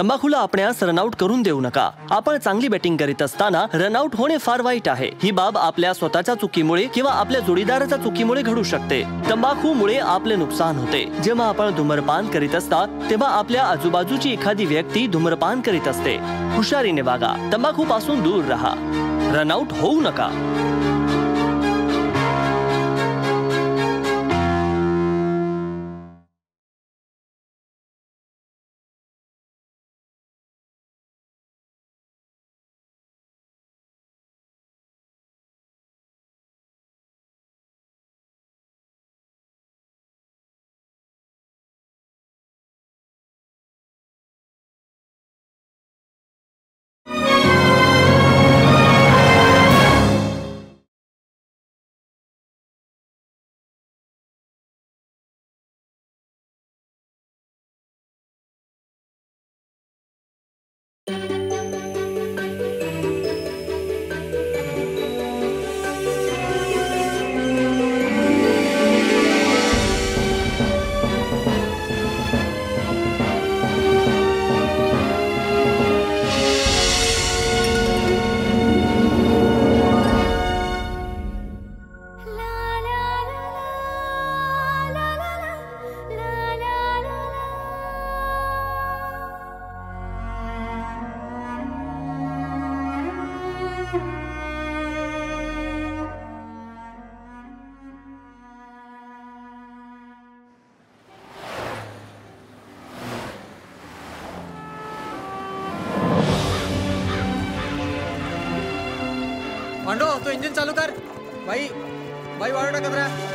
तंबाखूला आपणास रनआउट करून देऊ नका. आपण चांगली बॅटिंग करीत असताना रनआउट होणे फार वाईट आहे. ही बाब आपल्या स्वतःच्या चुकीमुळे किंवा आपल्या जोडीदाराच्या चुकीमुळे घडू शकते. तंबाखूमुळे आपले नुकसान होते. जेव्हा आपण धूम्रपान करीत असता तेव्हा आपल्या आजूबाजूची एखादी व्यक्ती धूम्रपान करीत असते. हुशारीने वागा. तंबाखू पासून दूर राहा. रनआउट होऊ नका. पांडो तो इंजिन चालू कर. भाई वाढव टाकत राहा.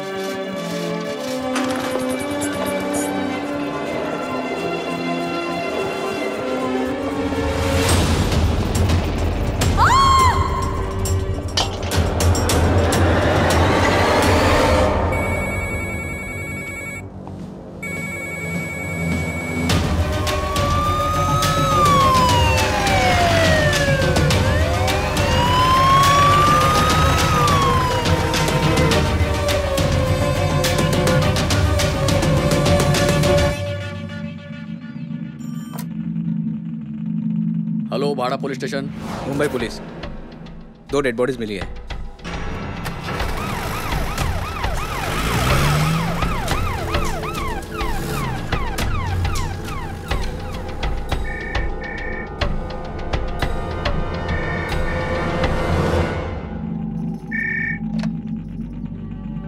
हेलो, बाड़ा police station. Mumbai police. 2 dead bodies मिली है.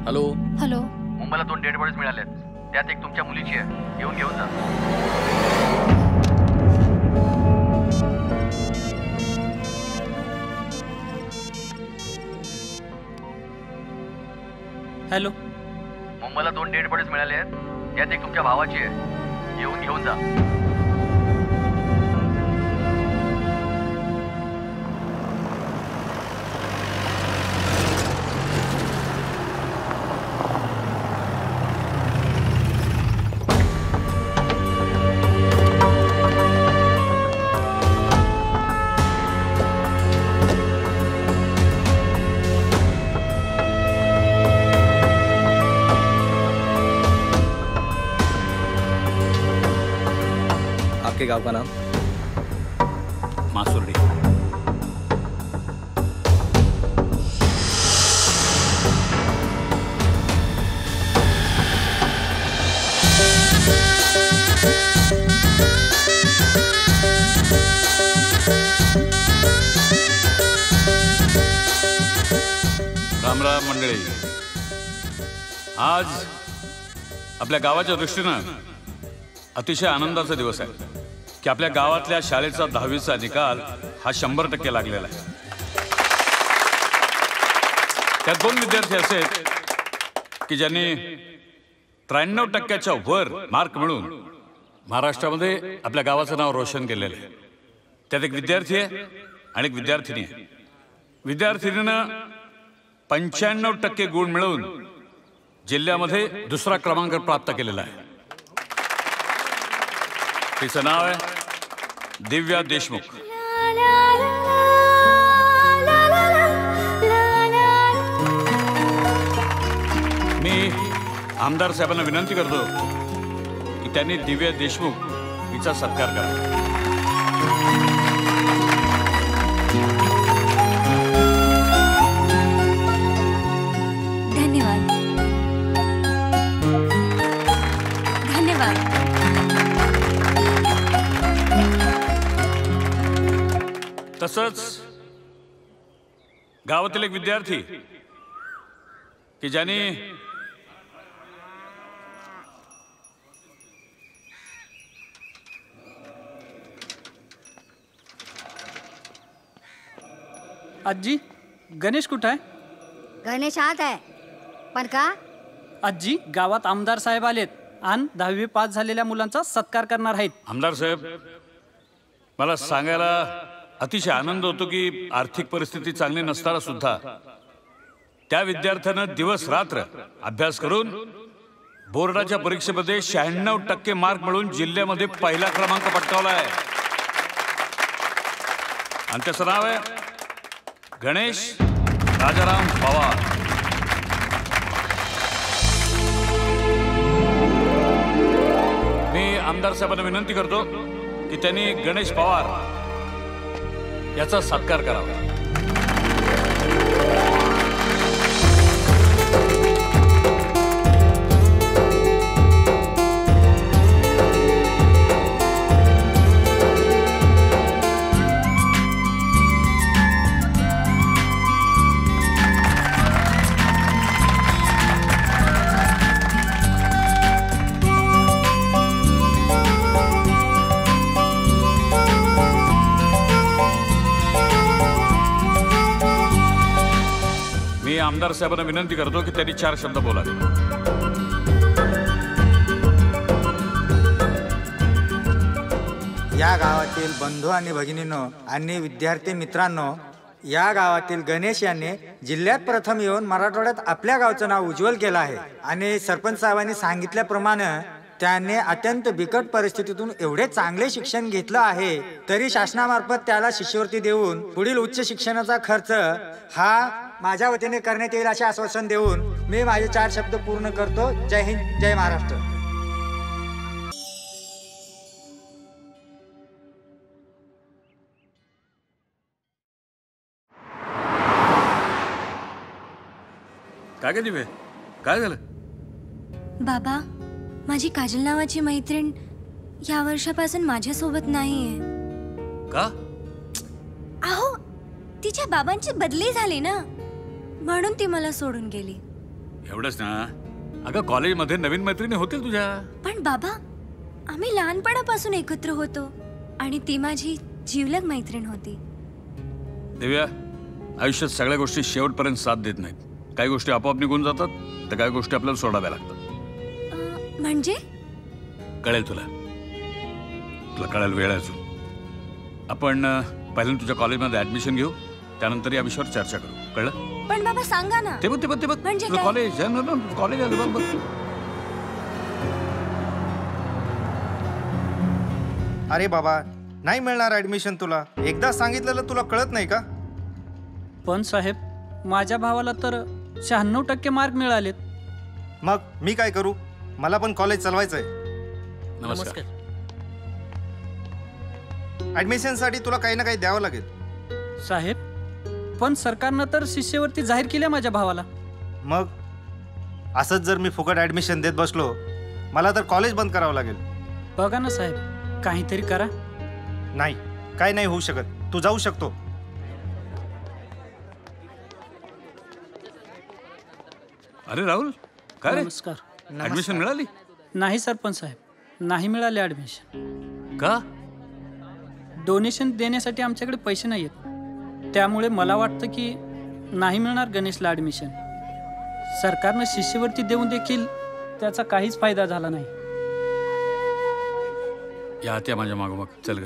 हॅलो. हॅलो. मुंबईला 2 डेड बॉडीज मिळाल्यात. त्यात एक तुमच्या मुलीची आहे. येऊन घेऊन जा. हॅलो. मुंबईला 2 डेड बॉडीज मिळाले आहेत. त्यात एक तुमच्या भावाची आहे. येऊन घेऊन जा. आपके गांव का नाम? मासुर्डी. राम राम मंडळी. आज आपल्या गावाच्या दृष्टीनं अतिशय आनंदाचा दिवस आहे की आपल्या गावातल्या शाळेचा 10वीचा निकाल हा 100% लागलेला आहे. त्यात 2 विद्यार्थी असे की ज्यांनी 93% वर मार्क मिळून महाराष्ट्रामध्ये आपल्या गावाचं नाव रोशन केलेलं आहे. त्यात एक विद्यार्थी आहे आणि एक विद्यार्थिनी आहे. विद्यार्थिनीनं 95% गुण मिळवून जिल्ह्यामध्ये 2रा क्रमांक प्राप्त केलेला आहे. तिचं नाव आहे दिव्या देशमुख. मी आमदार साहेबांना विनंती करतो की त्यांनी दिव्या देशमुख हिचा सत्कार करा. तसंच गावातील एक विद्यार्थी की ज्याने आजी गणेश कुठं आहे? गणेश आत आहे. पण का? आजी गावात आमदार साहेब आलेत आणि 10वी पास झालेल्या मुलांचा सत्कार करणार आहेत. आमदार साहेब, मला सांगायला अतिशय आनंद होतो की आर्थिक परिस्थिती चांगली नसताना सुद्धा त्या विद्यार्थ्यानं दिवस रात्र अभ्यास करून बोर्डाच्या परीक्षेमध्ये 96% मार्क मिळवून जिल्ह्यामध्ये पहिला क्रमांक पटकावला आहे. आणि त्याचं नाव आहे गणेश राजाराम पवार. मी आमदार साहेबांना विनंती करतो की त्यांनी गणेश पवार याचा सत्कार करावा. आमदार साहेबांना विनंती करतो की त्यांनी 4 शब्द बोलावे. या गावातील बंधू आणि भगिनींनो आणि विद्यार्थी मित्रांनो, या गावातील गणेश यांनी जिल्ह्यात प्रथम येऊन मराठवाड्यात आपल्या गावचं नाव उज्ज्वल केलं आहे. आणि सरपंच साहेबांनी सांगितल्याप्रमाणे त्याने अत्यंत बिकट परिस्थितीतून एवढे चांगले शिक्षण घेतलं आहे, तरी शासनामार्फत त्याला शिष्यवृत्ती देऊन पुढील उच्च शिक्षणाचा खर्च हा माझ्या वतीने करण्यात येईल असे आश्वासन देऊन मी माझे 4 शब्द पूर्ण करतो. जय हिंद, जय महाराष्ट्र. काय काय दिवे, काय झालं? बाबा, माझी काजल नावाची मैत्रीण या वर्षापासून माझ्यासोबत नाहीये. का? अहो, तिच्या बाबांची बदली झाली ना, म्हणून ती मला सोडून गेली. एवढंच ना? अगं कॉलेजमध्ये नवीन मैत्रिणी होतील तुझ्या. पण बाबा, आम्ही लहानपणापासून एकत्र होतो आणि ती माझी जीवलग मैत्रीण होती. दिव्या, आयुष्यात सगळ्या गोष्टी शेवटपर्यंत साथ देत नाहीत. काही गोष्टी आपोआप निघून जातात, तर काही गोष्टी आपल्याला सोडाव्या लागतात. म्हणजे? कळेल तुला कळेल, वेळ आहे अजून. आपण पहिल्यांदा तुझ्या कॉलेजमध्ये ऍडमिशन घेऊ, त्यानंतर या विषयावर चर्चा करू. कळलं? पण बाबा सांगा ना. ते बघ म्हणजे कॉलेज कॉलेज आलं बघ. अरे बाबा, नाही मिळणार ऍडमिशन तुला. एकदा सांगितलेलं तुला कळत नाही का? पण साहेब, माझ्या भावाला तर 96% मार्क मिळालेत. मग मी काय करू? मला पण कॉलेज चालवायचंय. नमस्कार. ऍडमिशन साठी तुला काही ना काही द्यावं लागेल. साहेब, पण सरकारनं तर शिष्यवृत्ती जाहीर केली माझ्या भावाला. मग असंच जर मी फुकट ऍडमिशन देत बसलो, मला तर कॉलेज बंद करावं लागेल. बघा ना साहेब, काहीतरी करा. नाही, काय नाही होऊ शकत. तू जाऊ शकतो. अरे राहुल, काय रे? नमस्कार. ऍडमिशन मिळाली? नाही सरपंच साहेब, नाही मिळाले ऍडमिशन. का? डोनेशन देण्यासाठी आमच्याकडे पैसे नाही आहेत. त्यामुळे मला वाटतं की नाही मिळणार गणेशला ऍडमिशन. सरकारनं शिष्यवृत्ती देऊन देखील त्याचा काहीच फायदा झाला नाही. या माझ्या मागोमाग चल ग.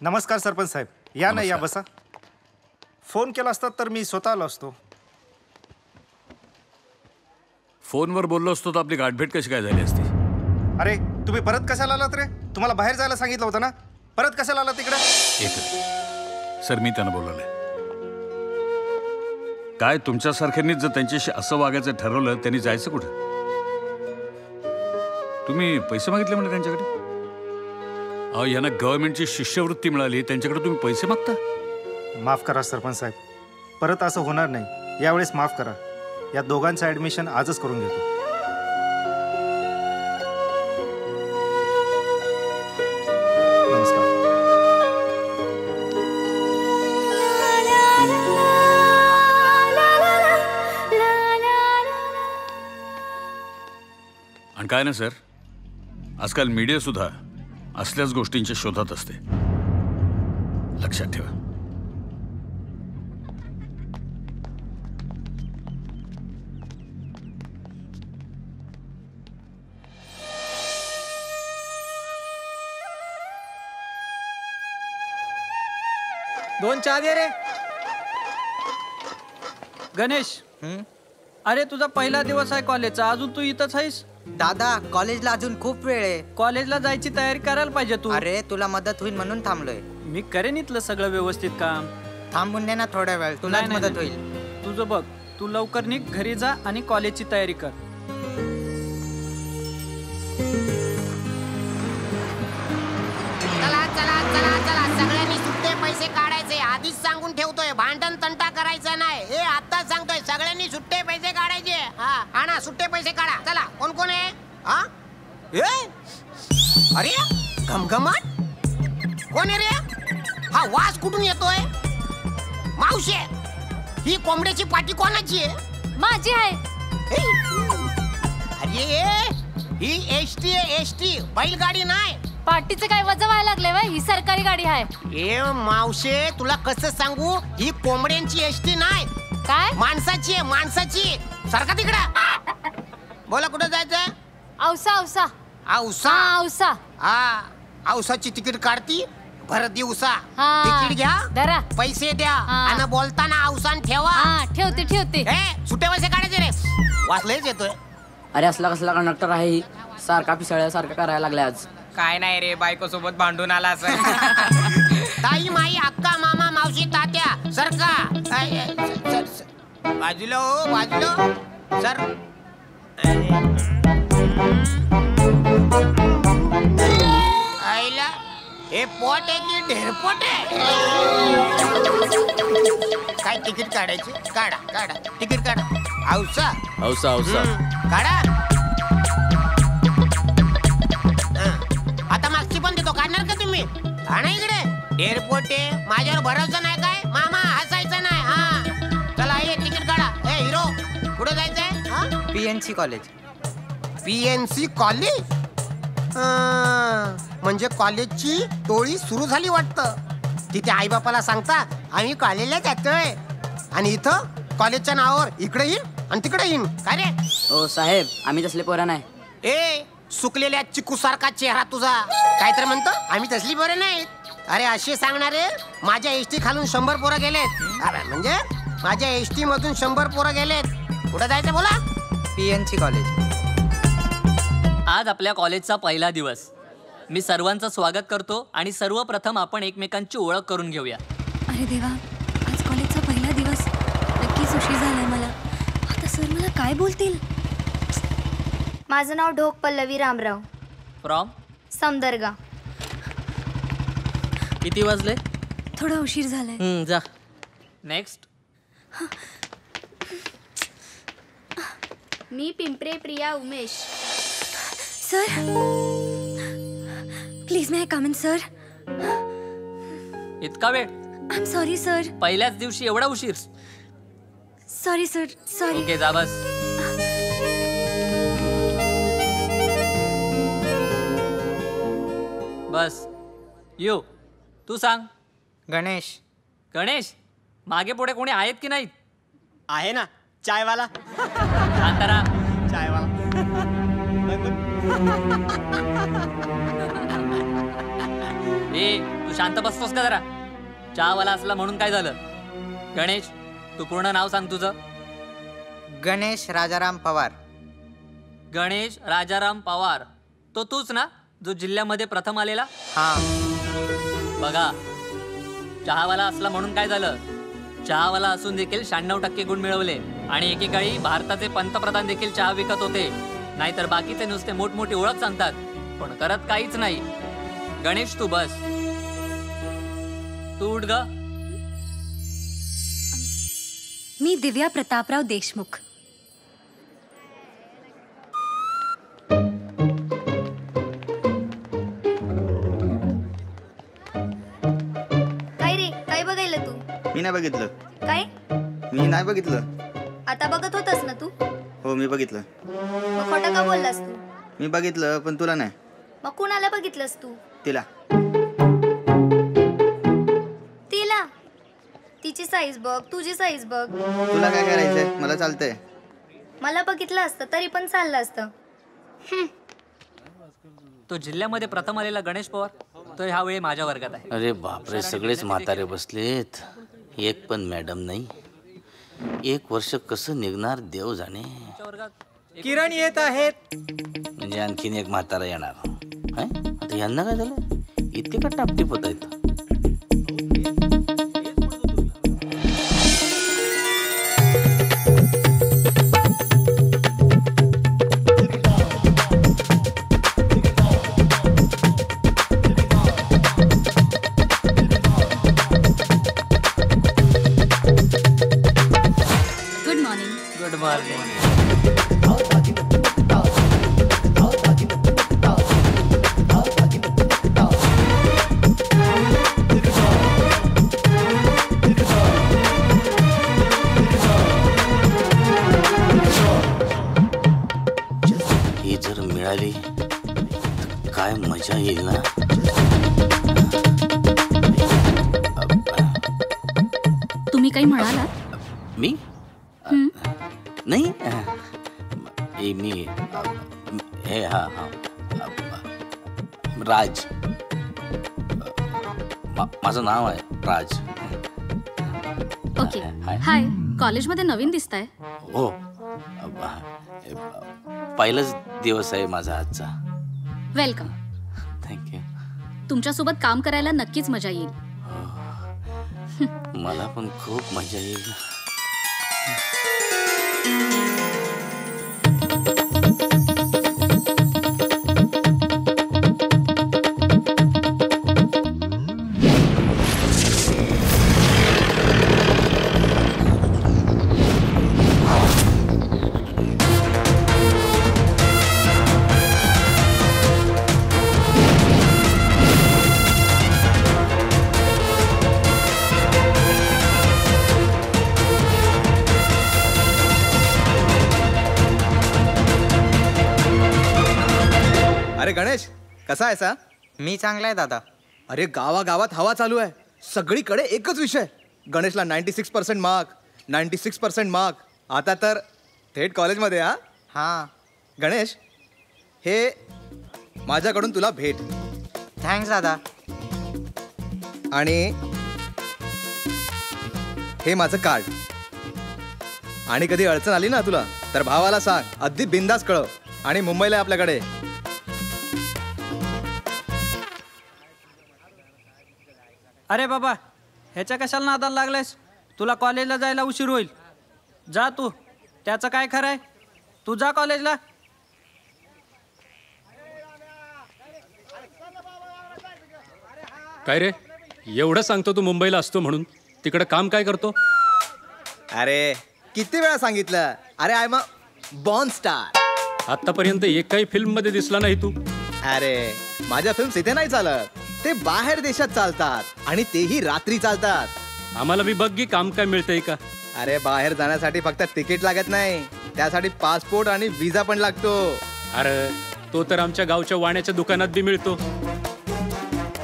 नमस्कार सरपंच साहेब. या ना, या बसा. फोन केला असता तर मी स्वतः आलो असतो. फोनवर बोललो असतो तर आपली गाठभेट कशी काय झाली असती? अरे तुम्ही परत कशाला आलात रे? तुम्हाला बाहेर जायला सांगितलं होतं ना, परत कशाला आलात तिकडे? सर, मी त्यांना बोलवलंय. काय तुमच्यासारख्यांनीच जर त्यांच्याशी असं वागायचं ठरवलं, त्यांनी जायचं कुठं? तुम्ही पैसे मागितले म्हणजे त्यांच्याकडे? अहो, यांना गव्हर्नमेंटची शिष्यवृत्ती मिळाली, त्यांच्याकडे तुम्ही पैसे मागता? माफ करा सरपंच साहेब, परत असं होणार नाही. यावेळेस माफ करा. या दोघांचं ऍडमिशन आजच करून घेतो. नमस्कार. काय ना सर, आजकाल मीडिया सुद्धा असल्याच गोष्टींच्या शोधात असते, लक्षात ठेवा. दोन चहा दे रे. गणेश, अरे तुझा पहिला दिवस आहे कॉलेजचा, अजून तू इथंच आहेस? दादा, कॉलेजला अजून खूप वेळ आहे. कॉलेजला जायची तयारी करायला पाहिजे तू. अरे तुला मदत होईल म्हणून थांबलोय. मी करेन इथलं सगळं व्यवस्थित काम. थांबून दे ना थोडा वेळ, तुला नाही, मदत नाही. होईल. तुझं बघ, तू लवकर निघ, घरी जा आणि कॉलेजची तयारी कर. चला चला चला चला, सगळ्यांनी सुट्टे पैसे काढायचे. आधीच सांगून ठेवतोय, भांडण तंटा करायचा नाही. हे आता सांगतोय, सगळ्यांनी सुट्टे पैसे काढायचे. हा ना, सुट्टे पैसे काढा. चला, कोण कोण आहे? हा, अरे घमघमाट कोण आहे रे? हा वास कुठून येतोय? मावशी, ही कोंबड्याची पाटी कोणाची आहे? माझी आहे. अरे ही एसटी आहे, एसटी, बैलगाडी नाही. पार्टीचं काय वजा व्हायला लागले वय? ही सरकारी गाडी आहे. ए मावशे, तुला कसं सांगू, ही कोंबड्यांची एसटी नाही. काय? माणसाची आहे, माणसाची. सारखा तिकडे. बोला, कुठं जायचंय? औसा औसा औसा. औसा. हा, औसाची तिकीट काढती भर दिवसा. हा. तिकीट घ्या, धरा, पैसे द्या हा. आणि बोलताना औसान ठेवा. ठेवते ठेवते. सुट्टे पैसे काढायचे रे. वाचलंच येतोय. अरे असला कसला कंडक्टर आहे ही, सारखा पिसाळ्यासारखा करायला लागलाय आज. काय नाही रे, बायको सोबत भांडून आला असं. ताई, माई, अक्का, मामा, मावशी, तात्या, सरका. बाजूला हो, बाजूला सर. आईला हे पोट आहे की ढेरपोट आहे? काय तिकीट काढायचे? काढा काढा, तिकीट काढा. औसा औसा औसा काढा. आता मागची पण देतो, काढणार का तुम्ही? आणा इकडे. ढेरपोट आहे, माझ्यावर भरोसा नाही काय? मामा हसायचं नाही. हा चला, हे तिकीट काढा. हे हिरो, कुठे जायचंय? PNC college. PNC college? म्हणजे कॉलेजची टोळी सुरू झाली वाटतं. तिथे आई बापाला सांगतात आम्ही कॉलेजला जातोय, आणि इथं कॉलेजच्या नावावर इकडे येईन आणि तिकडे येईन. काय रे? ओ साहेब, आम्ही तसले पोरं नाही. ए, सुकलेल्या चिकू सारखा चेहरा तुझा. काय तर म्हणतो, आम्ही तसली बरं नाहीत. अरे असे सांगणारे माझ्या एसटी खालून 100 पोरं गेलेत. अरे म्हणजे माझ्या एसटी मधून 100 पोरं गेलेत. कुठं जायचं बोला? PNC college. आज आपल्या कॉलेजचा पहिला दिवस. मी सर्वांचं स्वागत करतो आणि सर्वप्रथम आपण एकमेकांची ओळख करून घेऊया. अरे देवा, आज कॉलेजचा पहिला दिवस. नक्कीच उशीर झालाय मला. आता सर मला काय बोलतील? माझं नाव ढोक पल्लवी रामराव. फ्रॉम? समदर्गा. किती वाजले? थोडा उशीर झालाय. जा. नेक्स्ट. मी Pimpre Priya Umesh. Sir, please may I come in sir? इतका वेळ? I am sorry sir. पहिल्याच दिवशी एवढा उशीर? Sorry sir, sorry. ओके, जा बस. बस. यो, तू सांग. गणेश. गणेश, मागे पुढे कोणी आहेत की नाहीत? आहे ना, चायवाला. शांताराम. चायवाला. ए, तू शांत बसतोस का जरा? चहावाला असला म्हणून काय झालं? गणेश, तू पूर्ण नाव सांग तुझं. गणेश राजाराम पवार. गणेश राजाराम पवार, तो तूच ना जो जिल्ह्यामध्ये प्रथम आलेला? हा. बघा, चहावाला असला म्हणून काय झालं? चहावाला असून देखील 96% गुण मिळवले आणि एकेकाळी भारताचे पंतप्रधान देखील चहा विकत होते. नाहीतर बाकीचे नुसते मोठमोठी ओळख सांगतात पण करत काहीच नाही. गणेश, तू बस. तू उठ ग. मी दिव्या प्रतापराव देशमुख. काय रे, काय बघायला तू? मी नाही बघितलं. काय? मी नाही बघितलं. आता बघत होतास ना तू? हो, मी बघितलं. मग खोटं का बोललास तू? मी बघितलं पण तुला नाही. मग कुणाला बघितलंस तू? तिला. तिला? तिची साईज बघ, तुझी साईज बघ. तुला काय करायचंय? मला चालतंय. मला बघितलं असतं तरी पण चाललं असतं. तो जिल्ह्यामध्ये प्रथम आलेला गणेश पवार तो ह्यावेळी माझ्या वर्गात आहे. अरे बापरे, सगळेच म्हातारे बसलेत, एक पण मॅडम नाही. 1 वर्ष कसं निघणार देव जाणे. किरण येत आहेत. म्हणजे आणखीन एक म्हातारा येणार. आता यांना काय झालं, इतके का टापटीप होत आहेत. काय मजा येईल ना. तुम्ही काही म्हणालात? मी नाही मी हे हा राज, माझं नाव आहे राज. ओके. हाय, कॉलेजमध्ये नवीन दिसताय. हो, पहिलाच दिवस आहे माझा आजचा. वेलकम. थँक्यू. तुमच्यासोबत काम करायला नक्कीच मजा येईल. मला पण खूप मजा येईल. अरे गणेश, कसा आहे सा? मी चांगला आहे दादा. अरे गावागावात हवा चालू आहे, सगळीकडे एकच विषय. गणेशला 96% मार्क, 96% मार्क. आता तर थेट कॉलेजमध्ये. हां गणेश, हे माझ्याकडून तुला भेट. थँक्स दादा. आणि हे माझं कार्ड. आणि कधी अडचण आली ना तुला तर भावाला सांग, अगदी बिंदास कळव. आणि मुंबईला आहे आपल्याकडे. अरे बाबा, ह्याच्या कशाला नादाला लागलायस? तुला कॉलेजला जायला उशीर होईल. जा तू. त्याचं काय खरं आहे? तू जा कॉलेजला. काय रे, एवढं सांगतो तू मुंबईला असतो म्हणून, तिकडे काम काय करतो? अरे किती वेळा सांगितलं, अरे I am a born star. आतापर्यंत एकही फिल्म मध्ये दिसला नाही तू. अरे माझ्या फिल्म्स इथे नाही चालत, ते बाहेर देशात चालतात. आणि तेही रात्री चालतात. आम्हाला बी बघ की काम काय मिळतंय का. अरे बाहेर जाण्यासाठी फक्त तिकीट लागत नाही, त्यासाठी पासपोर्ट आणि व्हिसा पण लागतो. अरे तो तर आमच्या गावच्या वाण्याच्या दुकानात बी मिळतो.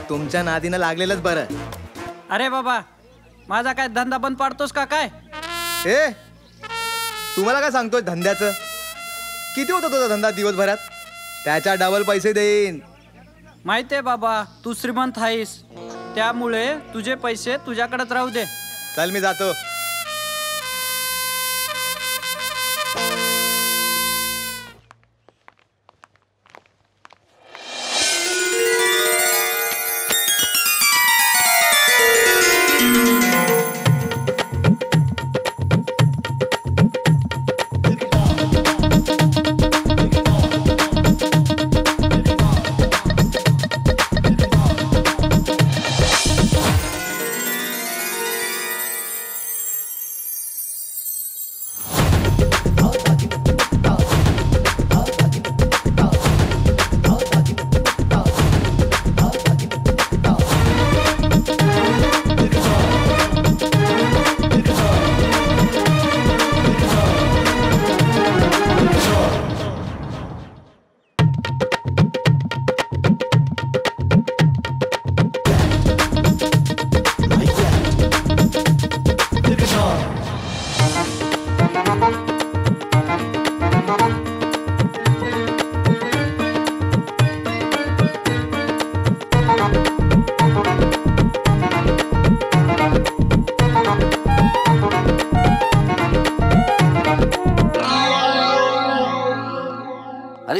तुमच्या नादीनं लागलेलंच बरं. अरे बाबा, माझा काय धंदा बंद पाडतोस का काय? ए, तुम्हाला काय सांगतोय धंद्याचं? किती होतो तुझा धंदा दिवसभरात? त्याच्या डबल पैसे देईन. माहितीये बाबा, तू श्रीमंत आहेस, त्यामुळे तुझे पैसे तुझ्याकडेच राहू दे. चल मी जातो.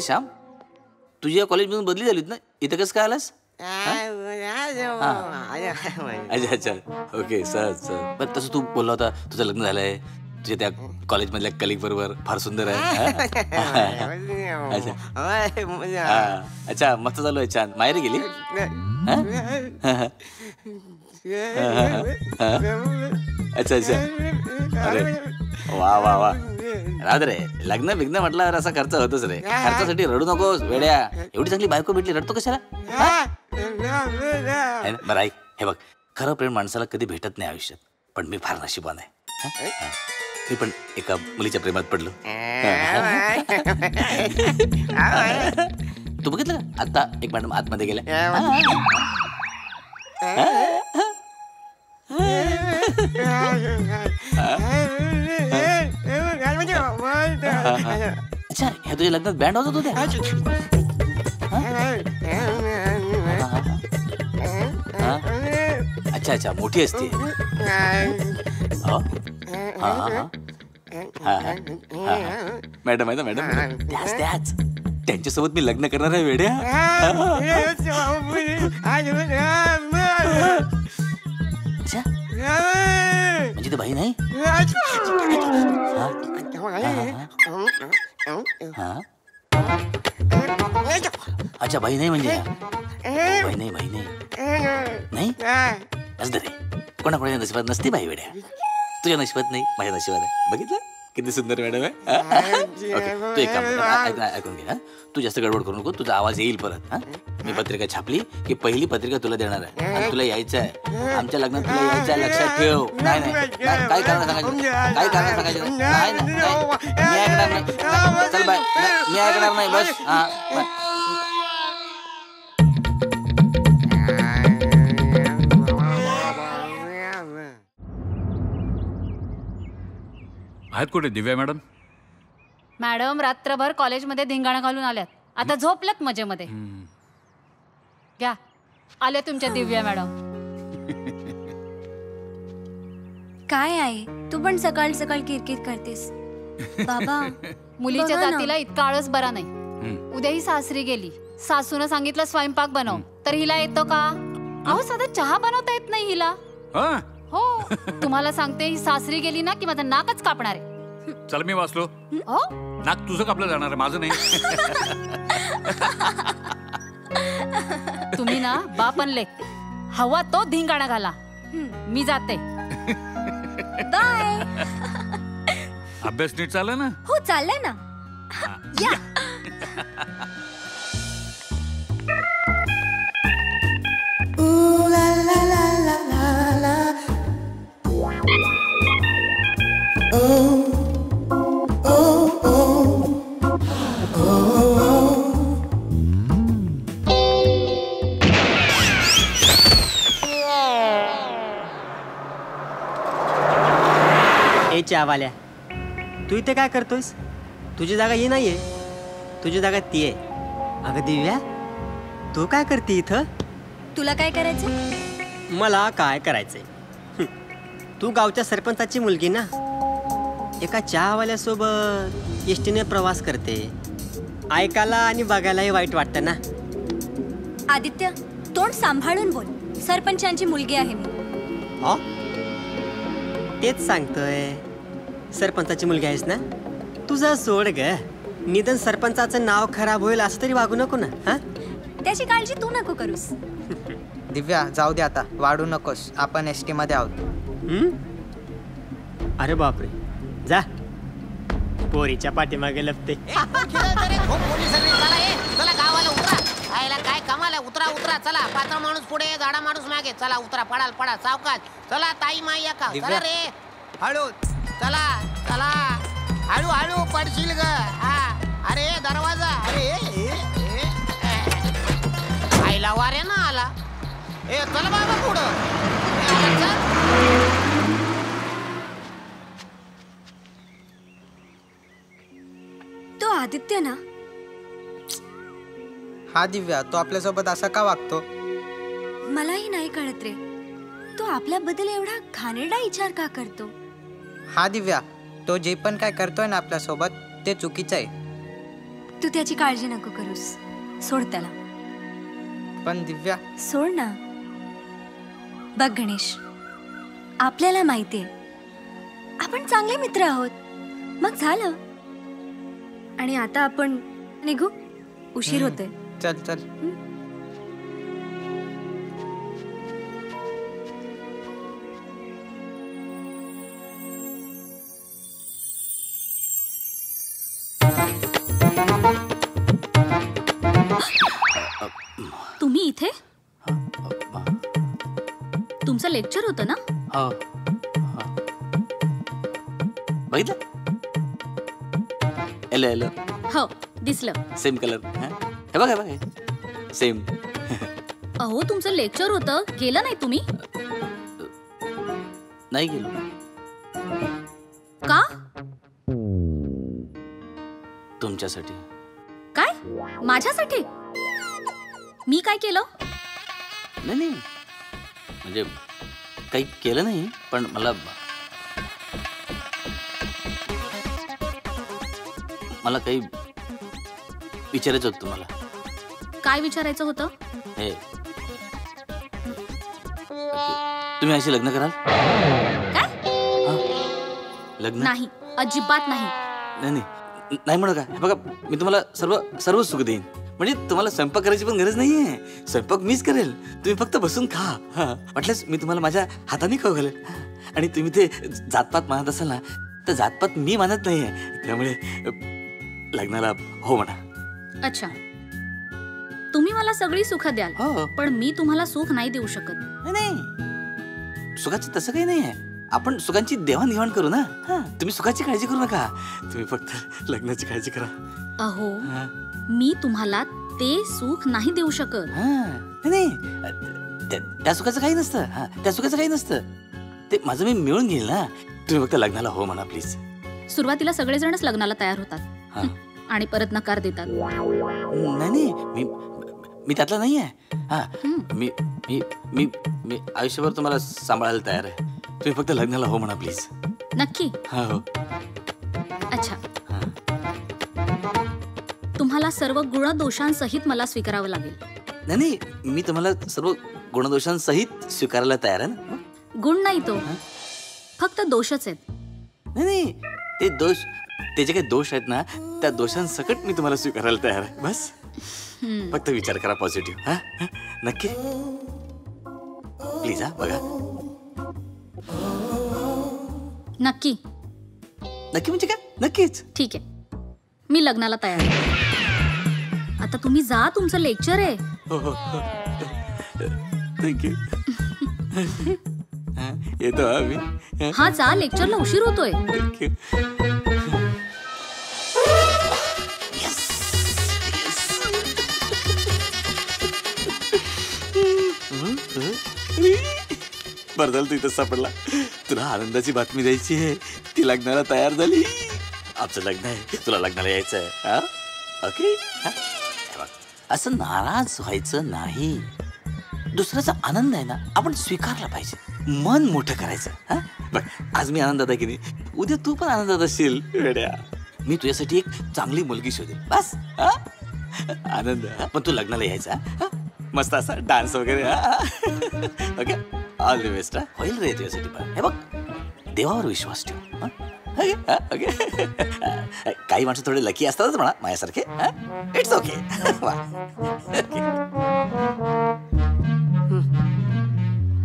श्याम, तुझी या कॉलेजमधून बदली झालीत ना, इथं कसं काय आलास? अच्छा अच्छा, ओके, सहज सहज. पण तसं तू बोलला होता तुझं लग्न झालंय, तुझ्या त्या कॉलेजमधल्या कलिग बरोबर, फार सुंदर आहे. अच्छा, मस्त चालू आहे, छान. माहेरी गेली? अच्छा अच्छा, अरे वा वा वा. राहू रे, लग्न बिग्न म्हटल्यावर असा खर्च होतोच रे. खर्चासाठी रडू नकोस वेड्या. एवढी चांगली बायको भेटली, रडतो कशाला? बरं ऐक, हे बघ, खरं प्रेम माणसाला कधी भेटत नाही आयुष्यात, पण मी फार नशिबान आहे. मी पण एका मुलीच्या प्रेमात पडलो. तू बघितलं का आता एक मॅडम आतमध्ये गेल्या? अच्छा, ह्या तुझ्या लग्नात बँड वाजत होत्या? अच्छा अच्छा, मोठी असते. मॅडम आहे ना मॅडम, त्याच त्याच त्यांच्यासोबत मी लग्न करणार आहे वेड्या. म्हणजे ते भाई नाही? अच्छा, भाई नाही म्हणजे भाई नाही, भाई नाही नाही असं रे. कोणाकोणाच्या नशिबात नसते बाई वेड्या. तुझ्या नशिबात नाही, माझ्या नशिबात आहे. बघितलं किती सुंदर मॅडम आहे. ओके, तू एक काम ऐकून घे. तू जास्त गडबड करू नको, तुझा आवाज येईल परत. मी पत्रिका छापली की पहिली पत्रिका तुला देणार आहे, आणि तुला यायचं आहे आमच्या लग्नात, तुला यायचं आहे, लक्षात ठेव. नाही नाही, काय कारण सांगायचं, काय कारण सांगायचं नाही, मी ऐकणार नाही. चल बाय, मी ऐकणार नाही, बस. आहेत कुठे दिव्या मॅडम? मॅडम रात्रभर कॉलेजमध्ये धिंगाणा घालून आल्यात, आता झोपल्यात मजेमध्ये. घ्या, आल्या तुमच्या दिव्या मॅडम. काय आहे, तू पण सकाळ सकाळ किरकिर करतेस. बाबा, मुलीच्या जातीला इतका आळस बरा नाही. उद्या ही सासरी गेली, सासून सांगितलं स्वयंपाक बनव, तर हिला येतो का? अहो, साधा चहा बनवता येत नाही हिला. हो, तुम्हाला सांगते, ही सासरी गेली ना की माझं नाकच कापणार आहे. चल, मी वाचलो. नाक तुझं कापलं जाणार आहे, माझं नाही. तुम्ही ना बाप आणि लेक हवा तो धिंगाणा घाला. मी जाते. बाय. अभ्यास नीट चालला ना? हो, चाललाय ना. या. चहावाल्या, तू इथे काय करतोयस? तुझी जागा ही नाहीये, तुझी जागा ती आहे. अगं दिव्या, तू काय करते इथं? तुला काय करायचं? मला काय करायचंय? तू गावच्या सरपंचाची मुलगी ना. एका चहावाल्यासोबत एसटीने प्रवास करते, ऐकायला आणि बघायलाही वाईट वाटतं ना. आदित्य, तोंड सांभाळून बोल. सरपंचांची मुलगी आहे मी. तेच सांगतोय, सरपंचाची मुलगी आहेस ना. तुझा सोड ग, निदान सरपंचाचं नाव खराब होईल असं तरी वागू नको ना. त्याची काळजी तू नको करूस. दिव्या, जाऊ दे आता, वाढू नकोस. आपण एसटी मध्ये आहोत. अरे बापरे, जा. पोरीच्या पाठीमागे लपते. चला गावाला उतरा. आयला काय कमाल आहे. उतरा उतरा, चला. पातळ माणूस पुढे, जाडा माणूस मागे. चला उतरा, पडाल पडा, सावकाश. चला ताई माई या का. चला रे, हळू. चला चला, हळू हळू पडशील ग. अरे दरवाजा, अरे आईला वारे ना आला. चल बाबा पुढं. तो आदित्य ना. हा दिव्या, तो आपल्यासोबत असा का वागतो? मलाही नाही कळत रे. तो आपल्याबद्दल एवढा घाणेरडा विचार का करतो? हा दिव्या, तो जे पण काय करतोय ना आपल्यासोबत, ते चुकीचं आहे. तू त्याची काळजी नको करूस. सोड त्याला. पण दिव्या सोड ना. बघ गणेश, आपल्याला माहितीये आपण चांगले मित्र आहोत. मग झालं. आणि आता आपण निघू, उशीर होतोय. चल चल. तुम्ही इथे? तुमचं लेक्चर होतं ना? हो. बघितलं? Hello hello. हो, दिसलं. Same colour. हे बघा बघा, सेम. अहो, तुमचं लेक्चर होतं, गेलं नाही तुम्ही? नाही गेलो. का? तुमच्यासाठी. काय? माझ्यासाठी? मी काय केलं? नाही, म्हणजे काही केलं नाही, पण मला काही विचारायचं होतं तुम्हाला. काय विचारायचं होतं? हे, तुम्ही अशी लग्न कराल? काय? लग्न? नाही, अजिबात नाही. नाही म्हणू का? बघा, मी तुम्हाला सर्व सुख देईन. म्हणजे तुम्हाला स्वयंपाक करायची पण गरज नाहीये. स्वयंपाक मीच करेल. तुम्ही फक्त बसून खा. वाटल्यास मी तुम्हाला माझ्या हाताने खाऊ घालेल. आणि तुम्ही ते जातपात मानत असाल ना, तर जातपात मी मानत नाहीये. त्यामुळे लग्नाला हो म्हणा. अच्छा, तुम्ही मला सगळी सुख द्याल, पण मी तुम्हाला सुख नाही देऊ शकत. नाही, सुखाचं तसं काही नाहीये. आपण सुखांची देवाणघेवाण करू ना. तुम्ही सुखाची काळजी करू नका. तुम्ही फक्त लग्नाची काळजी करा. अहो, मी तुम्हाला ते सुख नाही देऊ शकत. नाही, त्या सुखाचं काही नसतं. त्या सुखाचं काही नसतं. ते माझं मी मिळून घेईल ना. तुम्ही फक्त लग्नाला हो म्हणा प्लीज. सुरुवातीला सगळेजणच लग्नाला तयार होतात आणि परत नकार देतात. नाही, मी त्यातला नाहीये. मी मी मी मी आयुष्यभर तुम्हाला सांभाळायला तयार आहे. तुम्ही फक्त लग्नाला हो म्हणा प्लीज. नक्की? हो. अच्छा, तुम्हाला सर्व गुणदोषांसहित मला स्वीकारावं लागेल. नाही, मी तुम्हाला सर्व गुणदोषांसहित स्वीकारायला तयार आहे ना. गुण नाही तो, फक्त दोषच आहेत. नाही, ते जे काही दोष आहेत ना, त्या दोषांसकट मी तुम्हाला स्वीकारायला तयार आहे. बस फक्त विचार करा पॉझिटिव्ह. नक्की प्लीज. बघा, नक्की. नक्की म्हणजे काय? नक्कीच. ठीक आहे, मी लग्नाला तयार आहे. आता तुम्ही जा, तुमचं लेक्चर आहे. थँक्यू. येतो मी. हा, जा, लेक्चरला उशीर होतोय. थँक्यू. बरं झालं तू इथं सापडला. तुला आनंदाची बातमी द्यायची आहे. ती लग्नाला तयार झाली. आमचं लग्न आहे, तुला लग्नाला यायचं आहे. ओके. असं नाराज व्हायचं नाही. दुसऱ्याचा आनंद आहे ना, आपण स्वीकारला पाहिजे. मन मोठं करायचं. बघ, आज मी आनंदात आहे की नाही, उद्या तू पण आनंदात असशील. वेड्या, मी तुझ्यासाठी एक चांगली मुलगी शोधेल. बस आनंद. पण तू लग्नाला यायचा. मस्त असा डान्स वगैरे. Okay, all the best. होईल रे तुझ्यासाठी पण. हे बघ, देवावर विश्वास ठेव. ओके. काही माणसं थोडे लकी असतातच म्हणा, माझ्यासारखे. It's okay.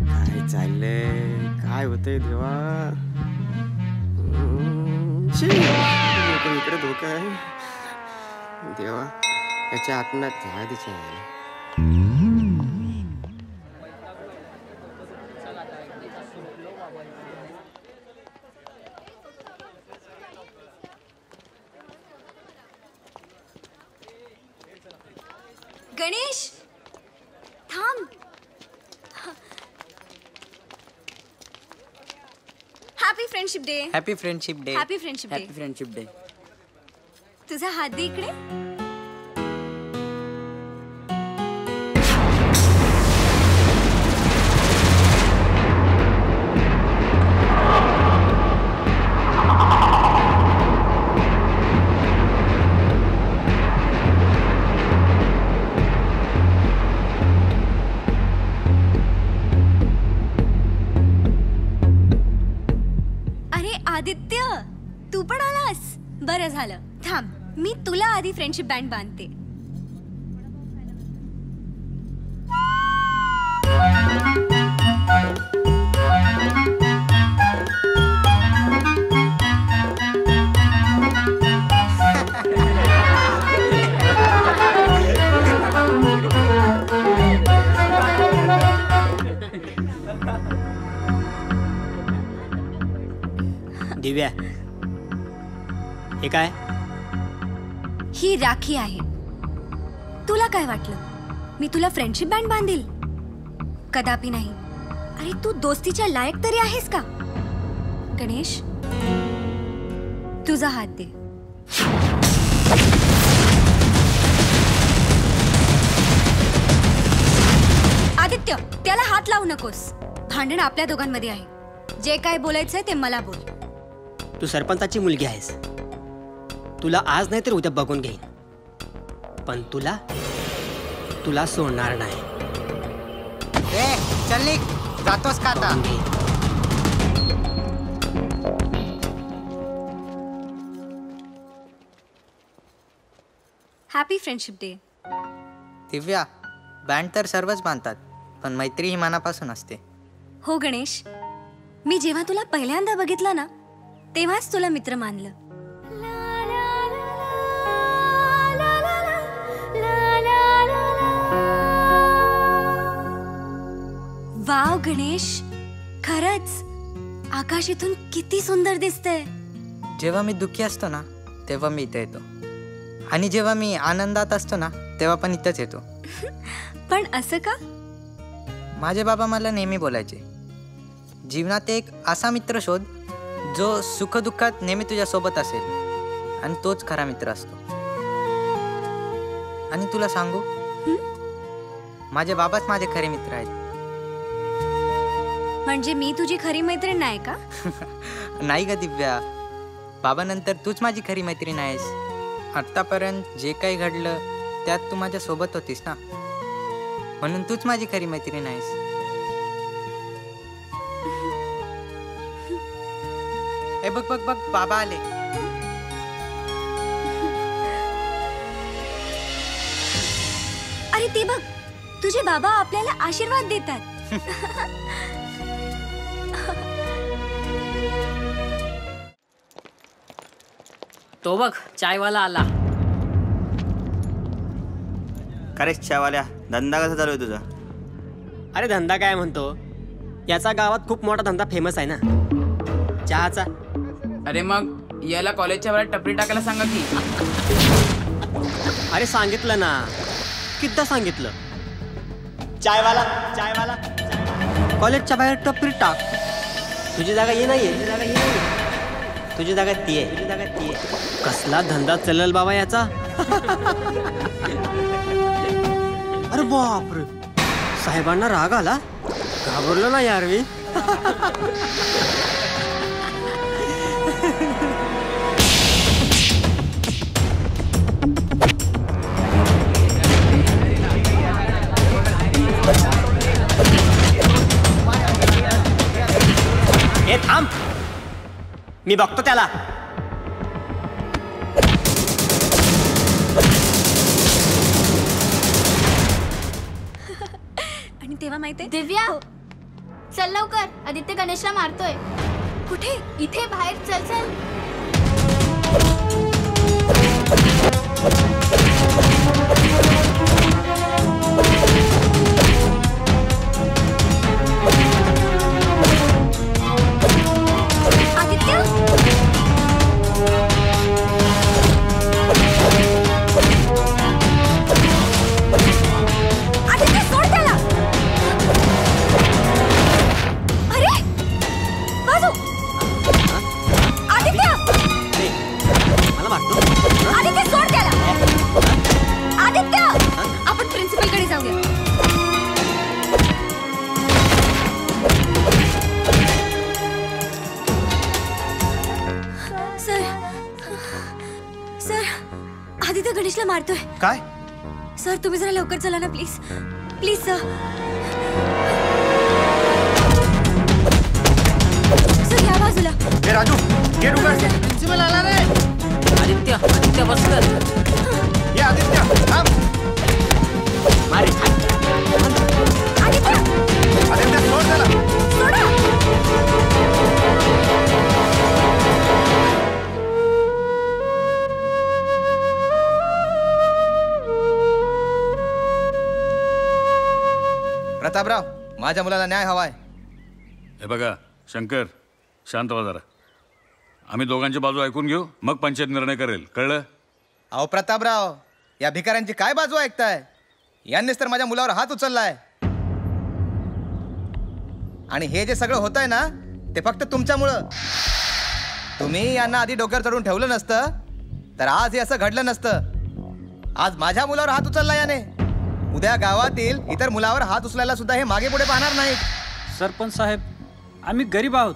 काय चाललंय, काय होतंय देवा. इकडे धोका आहे देवा. याच्या आत्म्यात झाड दिसत. गणेश, थांब. Happy friendship day. Happy friendship day. Happy friendship day. Happy friendship day. तुझा हात दे इकडे. आदित्य, तू पण आलास? बरं झालं. थांब, मी तुला आधी फ्रेंडशिप बँड बांधते. दिव्या, हे काय? ही राखी आहे. तुला काय वाटलं मी तुला फ्रेंडशिप बँड बांधील? कदापि नाही. अरे तू दोस्तीच्या लायक तरी आहेस का? गणेश, तुझा हात दे. आदित्य, त्याला हात लावू नकोस. भांडण आपल्या दोघांमध्ये आहे. जे काय बोलायचंय ते मला बोल. तू सरपंचाची मुलगी आहेस. तुला आज नाही तर उद्या बघून घेईन, पण तुला सोडणार नाही. चल निघ, जातोस का आता? Happy friendship day. Divya, band तर सर्वच बांधतात, पण मैत्री ही मनापासून असते. हो गणेश, मी जेव्हा तुला पहिल्यांदा बघितलं ना, तेव्हाच तुला मित्र मानलं. वाव गणेश, खरंच आकाश इथून किती सुंदर दिसतंय. जेव्हा मी दुःखी असतो ना, तेव्हा मी इथे येतो, आणि जेव्हा मी आनंदात असतो ना, तेव्हा पण इथंच येतो. पण असं का? माझे बाबा मला नेहमी बोलायचे, जीवनात एक असा मित्र शोध जो सुखदुःखात नेहमी तुझ्या सोबत असेल, आणि तोच खरा मित्र असतो. आणि तुला सांगू, माझे बाबाच माझे खरे मित्र आहेत. म्हणजे मी तुझी खरी मैत्रीण नाही का? नाही ग दिव्या, बाबानंतर तूच माझी खरी मैत्रीण आहेस. आतापर्यंत जे काही घडलं त्यात तू माझ्या सोबत होतीस ना, म्हणून तूच माझी खरी मैत्रीण आहेस. ए बघ बघ बघ, बाबा आले. अरे ते बघ, तुझे बाबा आपल्याला आशीर्वाद देतात. तो बघ, चायवाला आला. अरे चायवाल्या, धंदा कसा चालू आहे तुझा? अरे धंदा काय म्हणतो, याचा गावात खूप मोठा धंदा फेमस आहे ना, चहाचा. अरे मग याला कॉलेजच्या वेळेत टपरी टाकायला सांगा की. अरे सांगितलं ना, किती सांगितलं. चायवाला चायवाला, कॉलेजच्या बाहेर टपरी टाक. तुझी जागा ये नाहीये, तुझी जागा ती आहे. कसला धंदा चलल बाबा याचा. अरे बापरे, साहेबांना राग आला. घाबरलो ना यार मी. हे थांब, मी बघतो त्याला. आणि तेव्हा माहितीये दिव्या, चल लवकर, आदित्य गणेशला मारतोय. कुठे? इथे बाहेर, चल चल. गणेशला मारतोय. काय? सर तुम्ही जरा लवकर चला ना प्लीज. Please sir. सर या बाजूला. राजू गेट उघड. प्रिन्सिपल आला रे. आदित्य आदित्य बस कर. ये आदित्य थांब. मारे आदित्य सोड त्याला. प्रतापराव, माझ्या मुलाला न्याय हवाय. हे बघा शंकर, शांत व्हा जरा. आम्ही दोघांची बाजू ऐकून घेऊ, मग पंचायत निर्णय करेल. कळलं? अहो प्रतापराव, या भिकाऱ्यांची काय बाजू ऐकताय? यांनीच तर माझ्या मुलावर हात उचललाय. आणि हे जे सगळं होत आहे ना, ते फक्त तुमच्यामुळं. तुम्ही यांना आधी डोक्यावर चढून ठेवलं नसतं तर आज हे असं घडलं नसतं. आज माझ्या मुलावर हात उचलला याने. उद्या गावातील इतर मुलावर हात उचलायला सुद्धा हे मागे पुढे पाहणार नाहीत. सरपंच साहेब, आम्ही गरीब आहोत.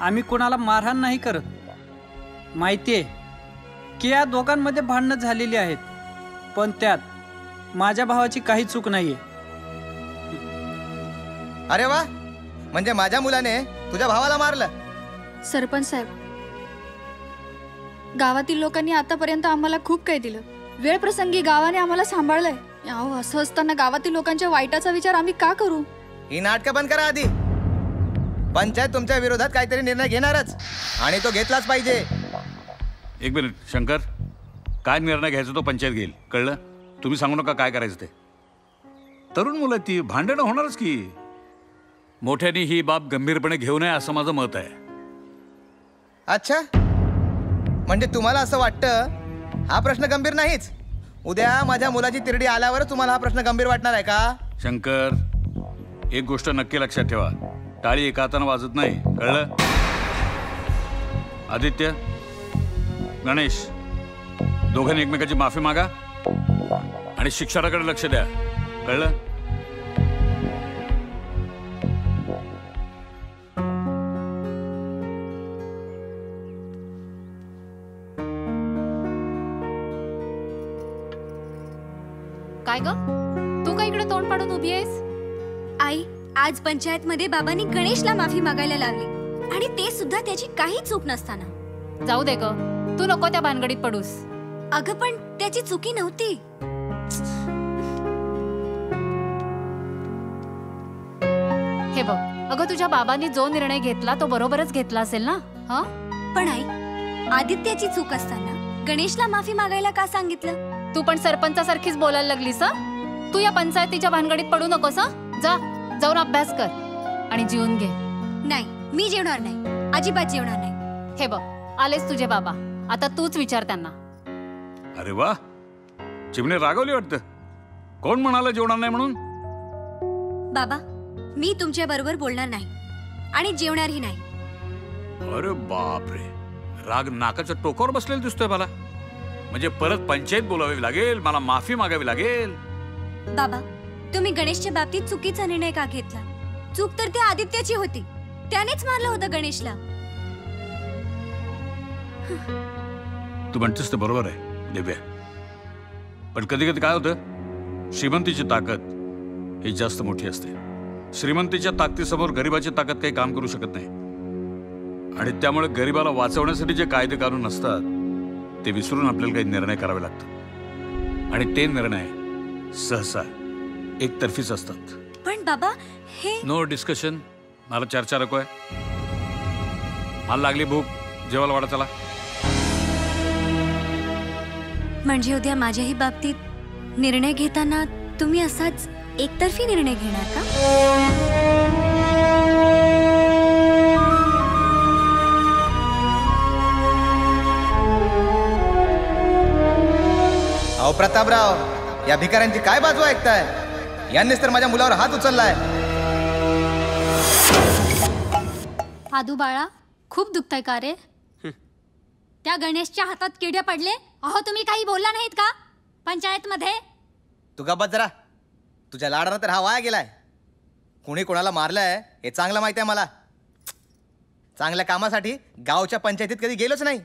आम्ही कोणाला मारहाण नाही करत. माहिती आहे की या दोघांमध्ये भांडणं झालेली आहेत, पण त्यात माझ्या भावाची काही चूक नाहीये. अरे वा, म्हणजे माझ्या मुलाने तुझ्या भावाला मारलं? सरपंच साहेब, गावातील लोकांनी आतापर्यंत आम्हाला खूप काही दिलं. वेळ प्रसंगी गावाने आम्हाला सांभाळलंय. अहो, असं असताना गावातील लोकांच्या वाईटाचा विचार आम्ही का करू? ही नाटकं बंद करा आधी. पंचायत तुमच्या विरोधात काहीतरी निर्णय घेणारच, आणि तो घेतलाच पाहिजे. एक मिनिट शंकर, काय निर्णय घ्यायचा तो पंचायत घेईल. कळलं? तुम्ही सांगू नका काय करायचं ते. तरुण मुलं ती भांडणं होणारच की. मोठ्याने ही बाब गंभीरपणे घेऊ नये असं माझं मत आहे. अच्छा, म्हणजे तुम्हाला असं वाटतं हा प्रश्न गंभीर नाहीच? उद्या माझ्या मुलाची तिरडी आल्यावरच तुम्हाला हा प्रश्न गंभीर वाटणार आहे का? शंकर, एक गोष्ट नक्की लक्षात ठेवा, टाळी एका हातानं वाजत नाही. कळलं? आदित्य, गणेश, दोघांनी एकमेकाची माफी मागा आणि शिक्षणाकडे लक्ष द्या. कळलं? काय ग, तू काय इकडे तोंड पाडून उभी आहेस? आई, आज पंचायत मध्ये बाबांनी गणेशला माफी मागायला लावली, आणि ते सुद्धा त्याची काही चूक नसताना. जाऊ दे ग, तू नको त्या भानगडीत पडूस. अगं पण त्याची चुकी नव्हती. हे बघ, अगं तुझ्या बाबांनी जो निर्णय घेतला तो बरोबरच घेतला असेल ना? पण आई, आदित्याची चूक असताना गणेशला माफी मागायला का सांगितलं? तू पण सरपंचासारखीच बोलायला लागलीस. तू या पंचायतीच्या भानगडीत पडू नकोस. जा, जाऊन अभ्यास कर आणि जीवन घे. नाही, मी जेवणार नाही, अजिबात जेवणार नाही. हे बघ, आलेच तुझे बाबा, आता तूच विचार त्यांना. अरे वा, चिमणे रागवली वाटतं. कोण म्हणाला जेवणार नाही म्हणून? बाबा, मी तुमच्या बरोबर बोलणार नाही आणि जेवणारही नाही. अरे बापरे, राग नाकाच्या टोकावर बसलेला दिसतोय मला. म्हणजे परत पंचायत बोलावी लागेल, मला माफी मागावी लागेल. बाबा, तुम्ही गणेशच्या बाबतीत चुकीचा निर्णय का घेतला? चूक तर त्या आदित्याची होती. त्यानेच मारलं होतं गणेशला. तू म्हणतेस ते बरोबर आहे दिव्या, पण कधी कधी काय होतं, श्रीमंतीची ताकद ही जास्त मोठी असते. श्रीमंतीच्या ताकदीसमोर गरिबाची ताकद काही काम करू शकत नाही. आणि त्यामुळे गरिबाला वाचवण्यासाठी जे कायदे कानून असतात ते विसरून आपल्याला काही निर्णय करावे लागतात. आणि ते निर्णय सहसा एकतर्फीच असतात. पण बाबा, हे नो डिस्कशन. मला चर्चा नको आहे. मला लागली भूक, जेवायला वाढा चला. म्हणजे उद्या माझ्याही बाबतीत निर्णय घेताना तुम्ही असाच एकतर्फी निर्णय घेणार का? अहो प्रतापराव, या भिकाऱ्यांची काय बाजू ऐकताय? यांनीच तर माझ्या मुलावर हात उचललाय. आदू बाळा, खूप दुखतंय का रे? त्या गणेशच्या हातात किडे पडले. अहो, तुम्ही काही बोलला नाहीत का पंचायत मध्ये? तू गप्प जरा. तुझ्या लाडानं तर हा वाया गेलाय. कोणी कोणाला मारलंय हे चांगलं माहिती आहे मला. चांगल्या कामासाठी गावच्या पंचायतीत कधी गेलोच नाही.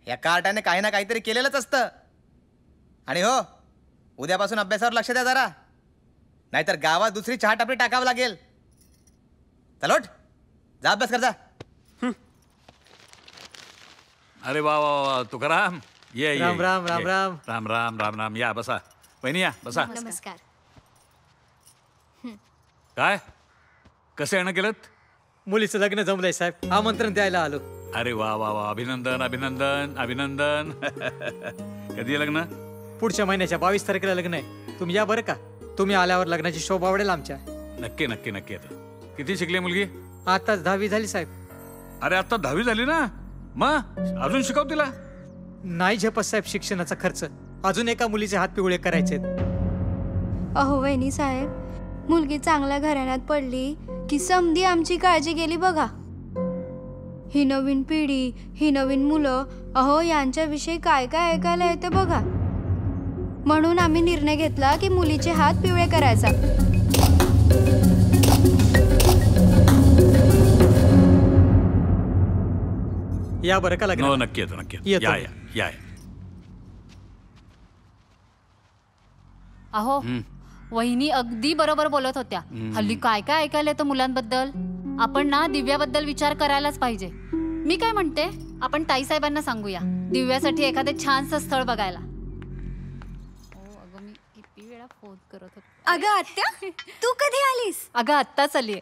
या कार्टाने काही ना काहीतरी केलेलंच असतं. आणि हो, उद्यापासून अभ्यासावर लक्ष द्या जरा, नाहीतर गावात दुसरी चहा टपरी टाकावं लागेल. चलोट, जा अभ्यास कर जा. अरे वा वा वा तुकाराम ये ये, राम राम राम ये. राम राम राम राम राम या बसा वहिनी या बसा नमस्कार. काय कसं येणं केलं मुलीचं लग्न जमलंय साहेब आमंत्रण द्यायला आलो. अरे वा वा वा अभिनंदन अभिनंदन अभिनंदन कधी आहे लग्न पुढच्या महिन्याच्या 22 तारखेला लग्न आहे. तुम्ही या बरं का. तुम्ही आल्यावर लग्नाची शोभा वाढेल आमच्या. नक्की नक्की नक्की आता किती शिकली मुलगी आताच 10वी झाली साहेब. अरे आता 10वी झाली ना मग अजून शिकव तिला नाही झेपत साहेब शिक्षणाचा खर्च. अजून एका मुलीचे हात पिवळे करायचे. अहो वहिनी साहेब मुलगी चांगल्या घराण्यात पडली की समधी आमची काळजी गेली बघा. ही नवीन पिढी ही नवीन मुलं अहो यांच्याविषयी काय काय ऐकायला येते बघा. म्हणून आम्ही निर्णय घेतला की मुलीचे हात पिवळे करायचा. या बरं का लग्न. हो नक्की येतो नक्की येतो. येतो. या या या या. अहो वहिनी अगदी बरोबर बोलत होत्या. हल्ली काय काय ऐकायला येतं मुलांबद्दल. आपण ना दिव्याबद्दल विचार करायलाच पाहिजे. मी काय म्हणते आपण ताईसाहेबांना सांगूया दिव्यासाठी एखादे छानसं स्थळ बघायला. अगं मी किती वेळा फोन करत होते. अगं आत्या तू कधी आलीस. अगं आत्ताच आलीये.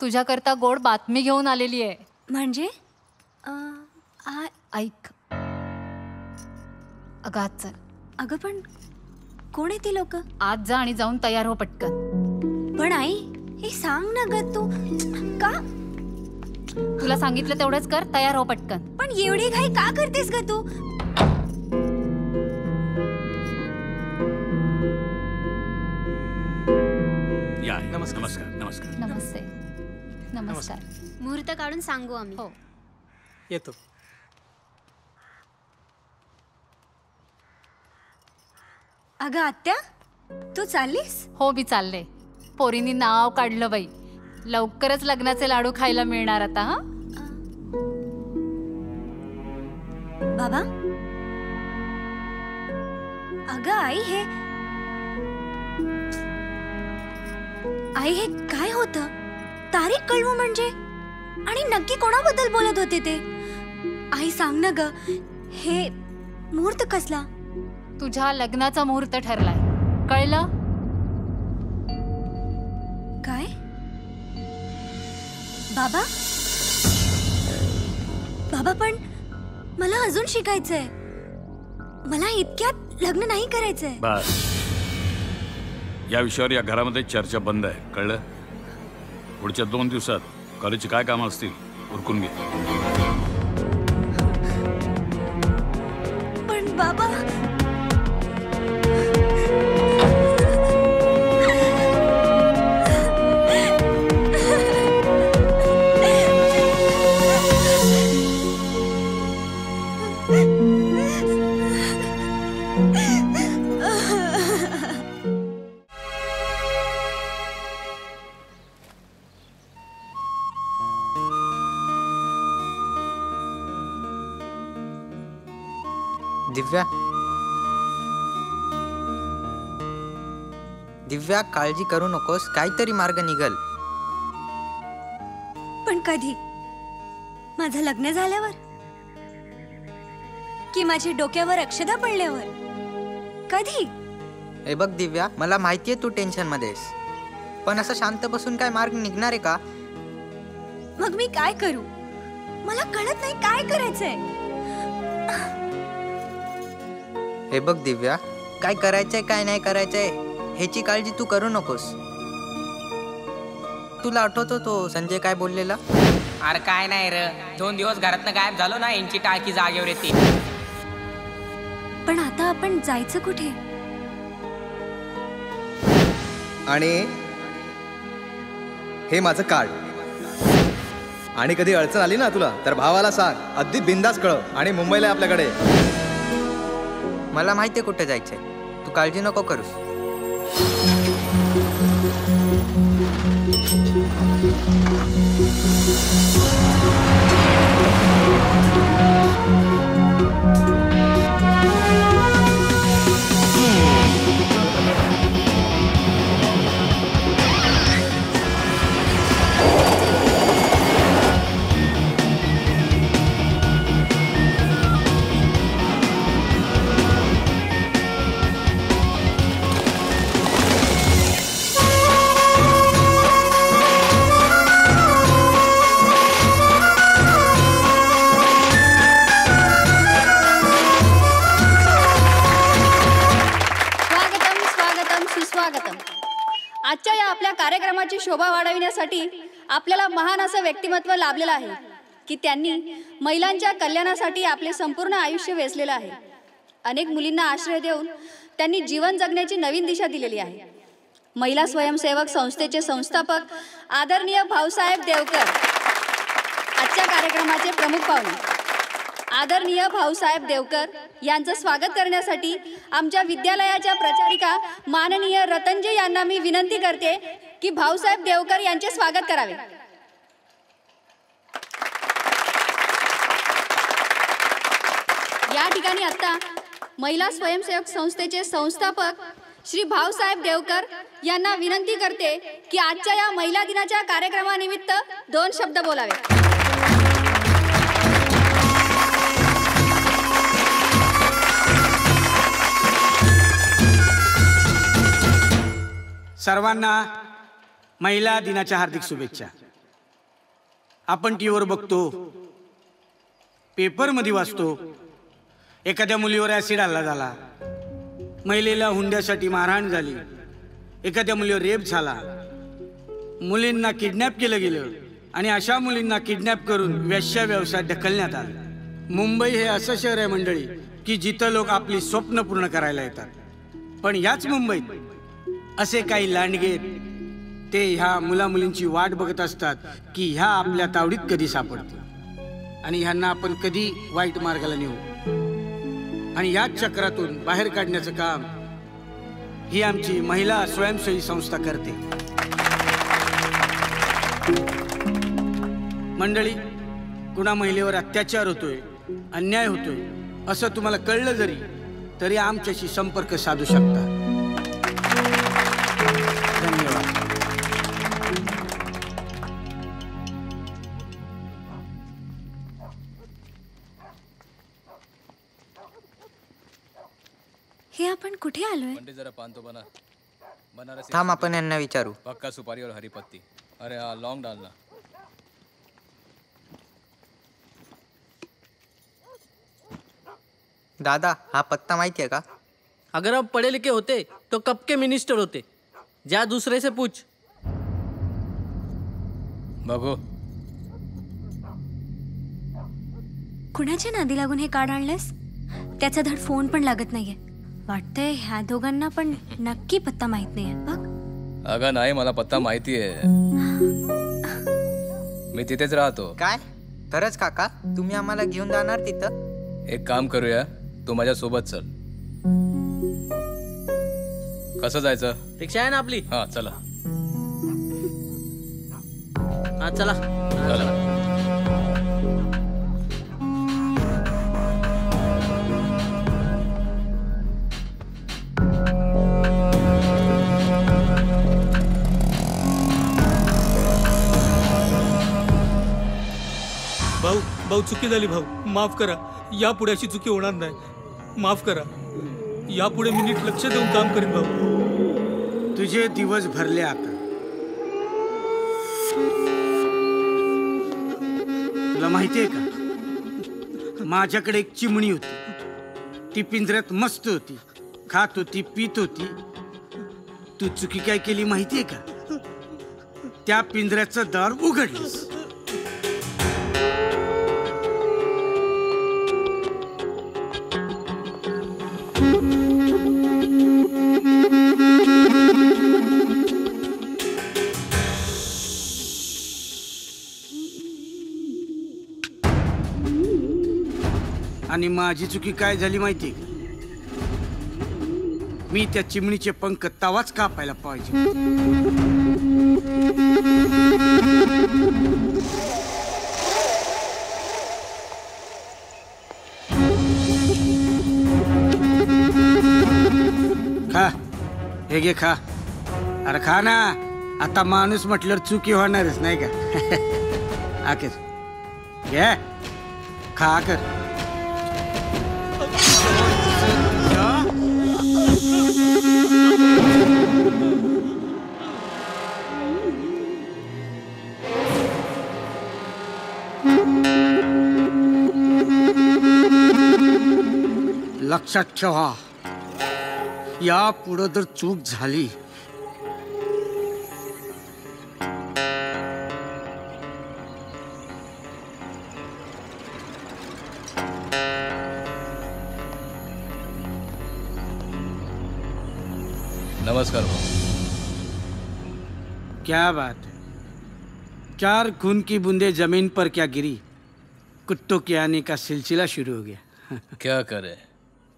तुझ्याकरता गोड बातमी घेऊन आलेली आहे. म्हणजे ऐक अगं आज चल. अगं पण कोण आहे ती लोक. आज जा आणि जाऊन तयार हो पटकन. पण आई हे सांग ना ग तू का. तुला सांगितलं तेवढंच कर. तयार हो पटकन. पण एवढी घाई का करतेस ग तू. या नमस्कार नमस्कार नमस्कार नमस्ते नमस्कार. मुहूर्त काढून सांगू आम्ही. हो येतो. अगं आत्या तू चाललीस. हो मी चालले. पोरींनी नाव काढलं बाई. लवकरच लग्नाचे लाडू खायला मिळणार आता. हा बाबा अगं आई हे काय होतं. तारीख कळवू म्हणजे आणि नक्की कोणाबद्दल बोलत होते ते. आई सांग ना ग हे मुहूर्त कसला. तुझ्या लग्नाचा मुहूर्त ठरलाय. कळलं. काय बाबा. बाबा पण मला अजून शिकायचंय. मला इतक्यात लग्न नाही करायचंय. बस या विषयावर या घरामध्ये चर्चा बंद आहे. कळलं. पुढच्या 2 दिवसात कॉलेजची काय कामं असतील उरकून घे. पण बाबा दिव्या दिव्या काळजी करू नकोस. काहीतरी मार्ग निघल. पण कधी. माझं लग्न झाल्यावर की माझ्या डोक्यावर अक्षदा पडल्यावर. कधी. हे बघ दिव्या मला माहितीये तू टेन्शन मध्ये आहेस. पण असं शांत बसून काय मार्ग निघणार आहे का. मग मी काय करू. मला कळत नाही काय करायचंय. हे बघ दिव्या काय करायचंय काय नाही करायचंय ह्याची काळजी तू करू नकोस. तुला आठवतो तो संजय काय बोललेला. अरे काय नाही र 2 दिवस घरातनं गायब झालो ना यांची टाळकी जागेवर येते. पण आता आपण जायचं कुठे. आणि हे माझं कार्ड. आणि कधी अडचण आली ना तुला तर भावाला सांग. अगदी बिंदास कळव. आणि मुंबईला आपल्याकडे. मला माहितीये कुठे जायचंय. तू काळजी नको करूस. कार्यक्रमाची शोभा वाढविण्यासाठी आपल्याला महान असं व्यक्तिमत्व लाभलेलं आहे की त्यांनी महिलांच्या कल्याणासाठी आपले संपूर्ण आयुष्य वेचलेलं आहे. अनेक मुलींना आश्रय देऊन त्यांनी जीवन जगण्याची नवीन दिशा दिलेली आहे. महिला स्वयंसेवक संस्थेचे संस्थापक आदरणीय भाऊसाहेब देवकर आजच्या कार्यक्रमाचे प्रमुख पाहुणे. आदरणीय भाऊसाहेब देवकर यांचं स्वागत करण्यासाठी आमच्या विद्यालयाच्या प्राचारिका माननीय रतनजी यांना मी विनंती करते की भाऊसाहेब देवकर यांचे स्वागत करावे. या ठिकाणी आता महिला स्वयंसेवक संस्थेचे संस्थापक श्री भाऊसाहेब देवकर यांना विनंती करते की आजच्या या महिला दिनाच्या कार्यक्रमानिमित्त 2 शब्द बोलावे. सर्वांना महिला दिनाच्या हार्दिक शुभेच्छा. आपण टीव्हीवर बघतो, पेपरमध्ये वाचतो, एखाद्या मुलीवर ॲसिड हल्ला झाला, महिलेला हुंड्यासाठी मारहाण झाली, एखाद्या मुलीवर रेप झाला, मुलींना किडनॅप केलं गेलं आणि अशा मुलींना किडनॅप करून वेश्या व्यवसायात ढकलण्यात आलं. मुंबई हे असं शहर आहे मंडळी की जिथं लोक आपली स्वप्न पूर्ण करायला येतात. पण याच मुंबईत असे काही लांडगे ते ह्या मुलामुलींची वाट बघत असतात की ह्या आपल्या तावडीत कधी सापडतील आणि ह्यांना आपण कधी वाईट मार्गाला नेऊ. आणि याच चक्रातून बाहेर काढण्याचं काम ही आमची महिला स्वयंसेवी संस्था करते. मंडळी, कुणा महिलेवर अत्याचार होतोय, अन्याय होतोय असं तुम्हाला कळलं जरी तरी आमच्याशी संपर्क साधू शकता. धन्यवाद. हे आपण कुठे आलोय? जरा पान तो बना बनारसी. थांब, आपण यांना विचारू. पक्का सुपारी और हरी पत्ती. अरे हाँ, लौंग डालना. दादा, हा पत्ता माहिती है का? अगर आप पढ़े लिखे होते तो कब के मिनिस्टर होते. जा दूसरे से पूछ. बघू. कुणाच्या नादी लागून हे कार्ड आणलंस? त्याचा धड फोन पण लागत नाहीये. वाटतंय ह्या दोघांना पण नक्की पत्ता माहित नाहीये. बघ. अगं नाही, मला पत्ता माहिती आहे. मी तिथेच राहतो. काय? खरंच काका? तुम्ही आम्हाला घेऊन जाणार तिथं? एक काम करूया, तू माझ्या सोबत चल. कसं जायचं? रिक्षा आहे ना आपली? हा, चला. हा, चला चला. भाऊ, भाऊ चुकी झाली भाऊ, माफ करा. यापुढे अशी चुकी होणार नाही. माफ करा. यापुढे मी नीट लक्ष देऊन काम करीन भाऊ. तुझे दिवस भरले आता. तुला माहितीये का, माझ्याकडे एक चिमणी होती. ती पिंजऱ्यात मस्त होती, खात होती, पीत होती. तू चुकी काय केली माहितीये का? त्या पिंजऱ्याचं दार उघडलीस. आणि माझी चुकी काय झाली माहिती का? मी त्या चिमणीचे पंख तवाच कापायला पाहिजे. खा, हे घे, खा. अरे खा ना, आता माणूस म्हटल्यावर चुकी होणारच नाही का? आखेर घे, खा कर. लक्षात ठेवा, या पुढे जर चूक झाली नमस्कार भाऊ. क्या बात है. 4 खून की बूंदे जमीन पर क्या गिरी, कुत्तों के आने का सिलसिला शुरू हो गया. क्या करे,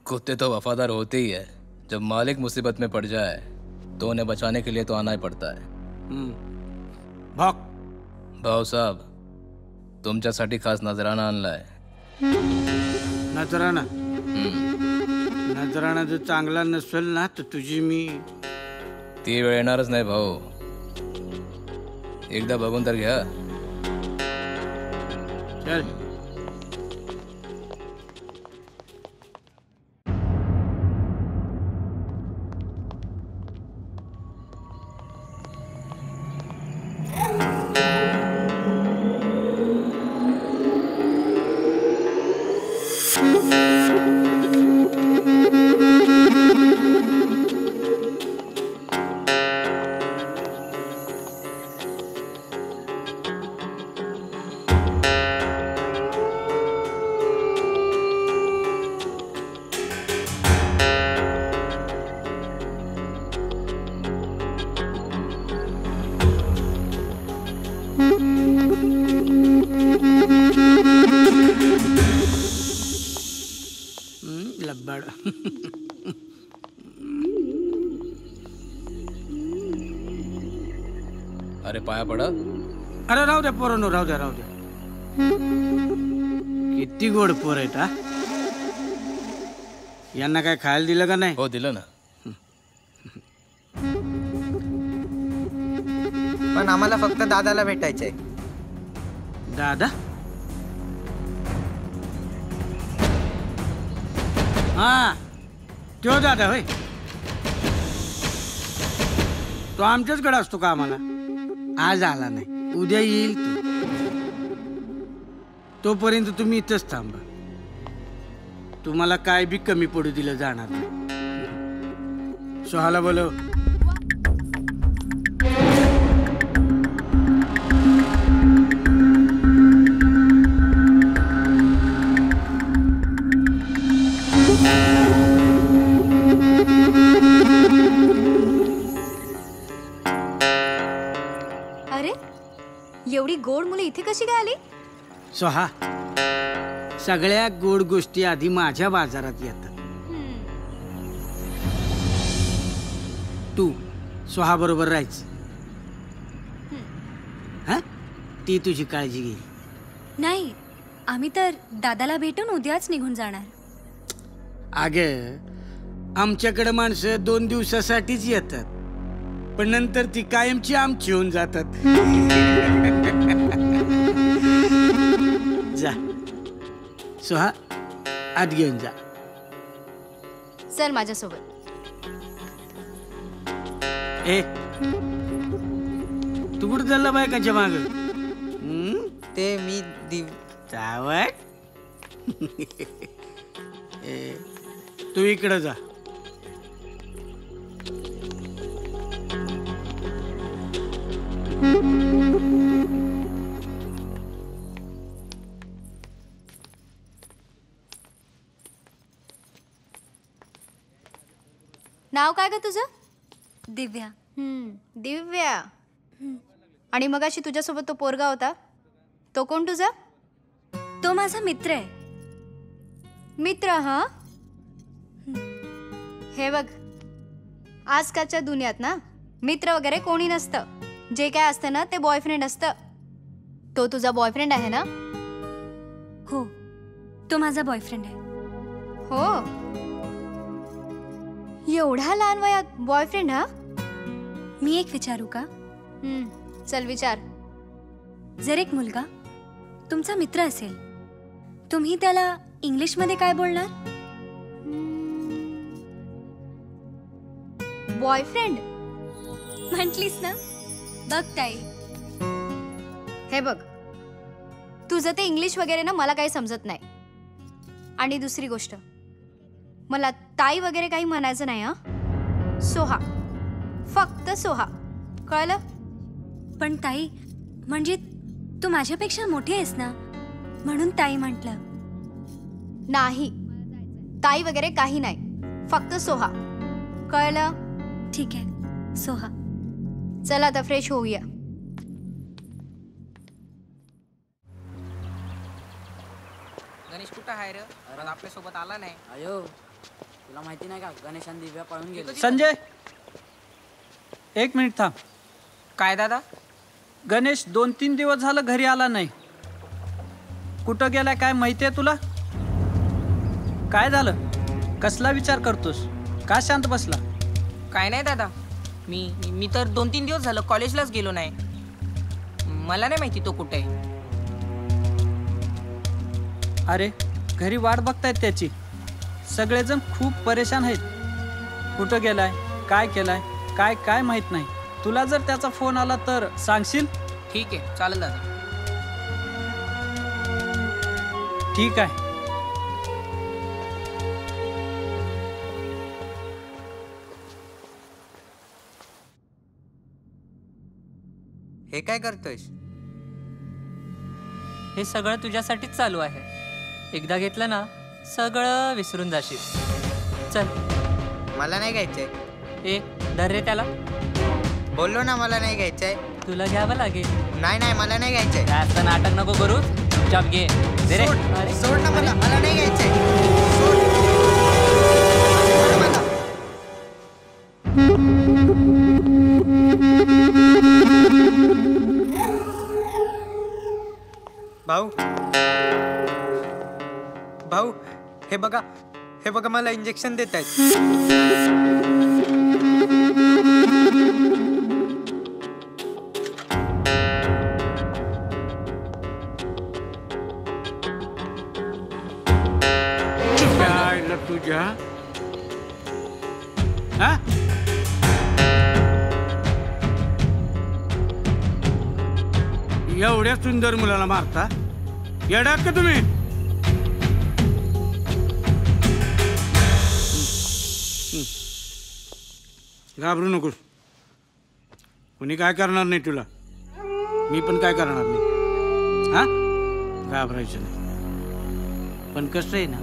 कुत्ते तो वफादार होते ही है. जब मालिक मुसीबत में पड़ जाए तो उन्हें बचाने के लिए तो आना ही पड़ता है. भाऊ साहब, तुमच्यासाठी खास नजराना आणलाय. नजराना. नजराना जर चांगला नसेल ना तर तुझी मी. ती वेळ येणारच नाही भाऊ. एकदा बघून तर घ्या. चल. लब्बाड. अरे पाया पडा. अरे राहू द्या पोरांनो, राहू द्या राहू द्या. किती गोड पोर आहेत हा. यांना काय खायला दिलं का नाही? हो दिलं ना. पण आम्हाला फक्त दादाला भेटायचंय. दादा? हा तो दादा होय. तो आमच्याचकडे असतो का आम्हाला? आज आला नाही, उद्या येईल तो. तोपर्यंत तुम्ही इथंच थांबा. तुम्हाला काय बी कमी पडू दिलं जाणार नाही. सोहाला बोलव. अरे एवढी गोड मुलं इथे कशी काय आली? सोहा, सगळ्या गोड गोष्टी आधी माझ्या बाजारात येतात. तू सोहा बरोबर राहायचं. हा, ती तुझी काळजी घे. नाही, आम्ही तर दादाला भेटून उद्याच निघून जाणार. अगे, आमच्याकडे माणसं 2 दिवसासाठीच येतात, पण नंतर ती कायमची आमची होऊन जातात. जा सोहा, आत घेऊन जा. चल माझ्यासोबत. ए, तू कुठं चालला बायकाच्या माग? ते मी जावय. तू इकडं जा. नाव काय ग तुझं? दिव्या. दिव्या. आणि मगाशी तुझ्यासोबत तो पोरगा होता, तो कोण तुझा? तो माझा मित्र आहे. मित्र? हा. हे बघ, आजकालच्या दुनियात ना मित्र वगैरे कोणी नसतं. जे काय असतं ना ते बॉयफ्रेंड असतं. तो तुझा बॉयफ्रेंड आहे ना? हो, तो माझा बॉयफ्रेंड आहे. हो, एवढ्या लहान वयात बॉयफ्रेंड? हा. मी एक विचारू का? चल विचार. जर एक मुलगा तुमचा मित्र असेल, तुम्ही त्याला इंग्लिशमध्ये काय बोलणार? बॉयफ्रेंड म्हटलीस ना. बघ ताई, हे बघ, तुझं ते इंग्लिश वगैरे ना मला काही समजत नाही. आणि दुसरी गोष्ट, मला ताई वगैरे काही म्हणायचं नाही. हा, सोहा, फक्त सोहा, कळलं? पण ताई, म्हणजे तू माझ्यापेक्षा मोठी आहेस ना, म्हणून ताई म्हटलं. नाही, ताई वगैरे काही नाही, फक्त सोहा, कळलं? ठीक आहे सोहा. चला आता फ्रेश होऊया. गणेश कुठं आहे रे? आपल्या सोबत आला नाही. अयो तुला माहिती नाही का गणेश आणि दिव्या पळून गेले. संजय 1 मिनिट थांब. काय दादा? गणेश 2-3 दिवस झालं घरी आला नाही. कुठं गेलाय काय माहिती आहे तुला? काय झालं? कसला विचार करतोस? का शांत बसला? काय नाही दादा, मी तर 2-3 दिवस झालं कॉलेजलाच गेलो नाही. मला नाही माहिती तो कुठे आहे. अरे घरी वाट बघतायत त्याची. सगळेजण खूप परेशान आहेत. कुठं गेलाय, काय केलाय, काय काय माहित नाही. तुला जर त्याचा फोन आला तर सांगशील? ठीक आहे चालेल दादा. ठीक आहे. हे काय करतोयस? हे सगळं तुझ्यासाठीच चालू आहे. एकदा घेतलं ना सगळं विसरून जाशील. चल. मला नाही घ्यायचंय. ए धर रे त्याला. बोललो ना मला नाही घ्यायचंय. तुला घ्यावं लागेल. नाही मला नाही घ्यायचंय. जास्त नाटक नको करू, चुपचाप घे. दे रे. सोड ना मला नाही घ्यायचंय. भाऊ हे बघा मला इंजेक्शन देत आहेत. तुझ्या एवढ्या सुंदर मुलाला मारता? येडात का तुम्ही? घाबरू नकोस. कोणी काय करणार नाही तुला. मी पण काय करणार नाही. हा घाबरायचं नाही. पण कसं आहे ना,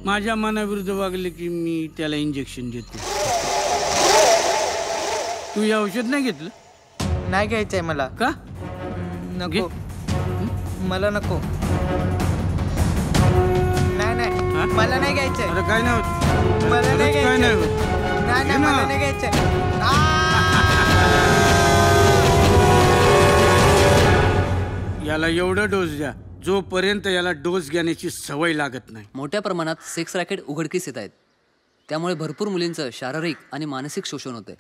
माझ्या मनाविरुद्ध वागले की मी त्याला इंजेक्शन देतो. तू हे औषध नाही घेतलं? नाही घ्यायचंय मला. का? नको मला नको. नाही मला नाही घ्यायचंय. अरे काय नाही होत. मला नाही काय नाही घ्यायचंय. होत. नाही मला नाही घ्यायचंय. याला एवढं डोस द्या जोपर्यंत याला डोस घेण्याची सवय लागत नाही. मोठ्या प्रमाणात सेक्स रॅकेट उघडकीस येत आहेत. त्यामुळे भरपूर मुलींचं शारीरिक आणि मानसिक शोषण होते.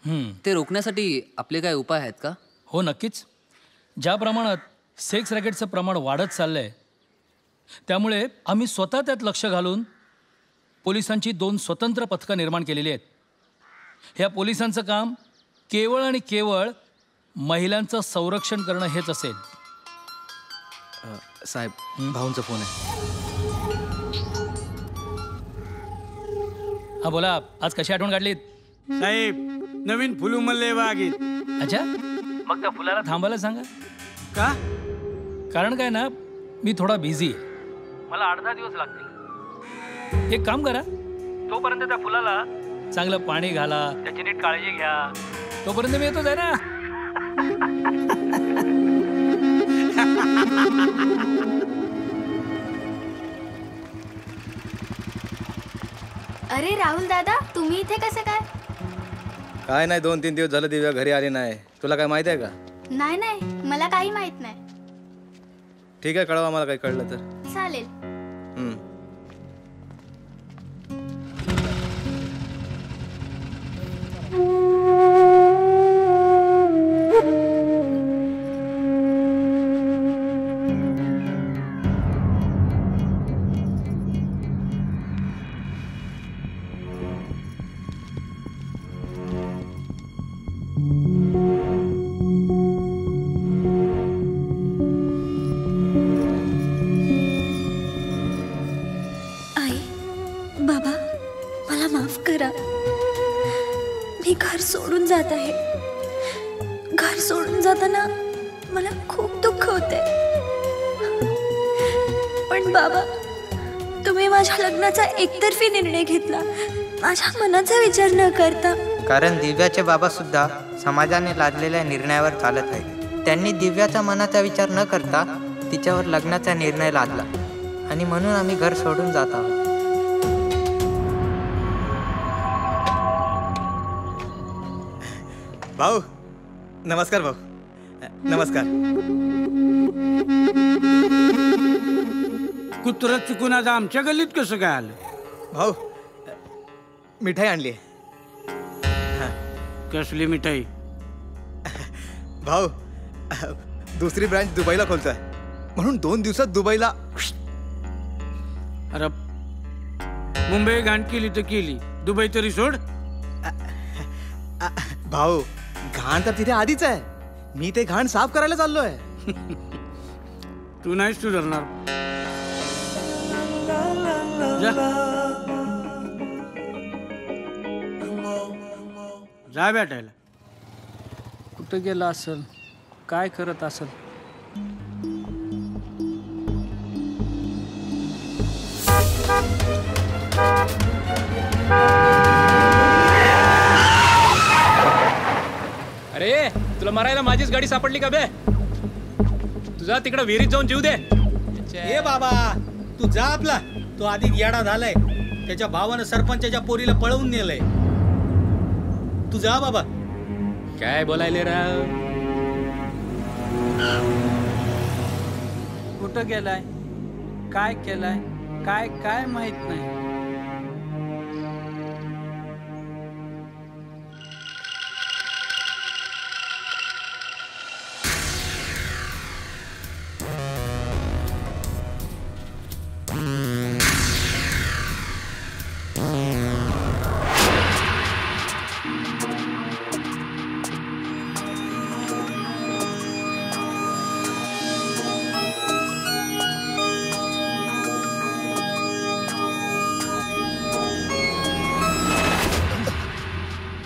ते रोखण्यासाठी आपले काय उपाय आहेत का? हो नक्कीच. ज्या प्रमाणात सेक्स रॅकेटचं प्रमाण वाढत चाललंय त्यामुळे आम्ही स्वतः त्यात लक्ष घालून पोलिसांची 2 स्वतंत्र पथकं निर्माण केलेली आहेत. ह्या पोलिसांचं काम केवळ आणि केवळ महिलांचं संरक्षण करणं हेच असेल. साहेब भाऊंचा फोन आहे. हा बोला. आज कशी आठवण काढलीत? साहेब नवीन फुल उमलले बागेत. अच्छा, मग त्या फुलाला थांबायला सांगा. का? कारण काय ना, मी थोडा बिझी आहे. मला 8-10 दिवस लागतील. एक काम करा, तोपर्यंत त्या फुलाला चांगलं पाणी घाला, त्याची नीट काळजी घ्या. तोपर्यंत मी येतोच आहे ना. अरे राहुल दादा, तुम्ही इथे कसं काय? काय नाही, 2-3 दिवस झालं दिव्या घरी आली नाही. तुला काय माहिती आहे का? नाही मला काही माहित नाही. ठीक आहे, कळवा मला काही कळलं तर. चालेल. घर सोडून जात आहे. घर सोडून जाताना मला खूप दुःख होते. पण बाबा, तुम्ही माझ्या लग्नाचा एकतर्फी निर्णय घेतला. माझ्या मनाचा विचार न करता कारण दिव्याचे बाबा सुद्धा समाजाने लादलेल्या निर्णयावर चालत आहे. त्यांनी दिव्याचा मनाचा विचार न करता तिच्यावर लग्नाचा निर्णय लादला आणि म्हणून आम्ही घर सोडून जात आहोत. भाऊ नमस्कार. भाऊ नमस्कार. कुत्र चुकून आज आमच्या गल्लीत कसं काय आलं? भाऊ मिठाई आणली. कसली मिठाई? भाऊ दुसरी ब्रांच दुबईला खोलतोय म्हणून 2 दिवसात दुबईला. अरे मुंबई घाण केली तर केली, दुबई तरी सोड. भाऊ घाण तर तिथे आधीच आहे, मी ते घाण साफ करायला चाललोय. तू नाही सुधारणार. जा भेटायला. कुठं गेला असेल, काय करत असेल? अरे तुला मारायला माझीच गाडी सापडली का बे? तुझा तिकडे विहिरीत जाऊन जीव दे. ए बाबा तू जा आपला. तो आधी येडा झालाय, त्याच्या भावानं सरपंचाच्या पोरीला पळवून नेलंय. तू जा बाबा. काय बोलायले राव? कुठं गेलाय, काय केलाय, काय काय माहित नाही.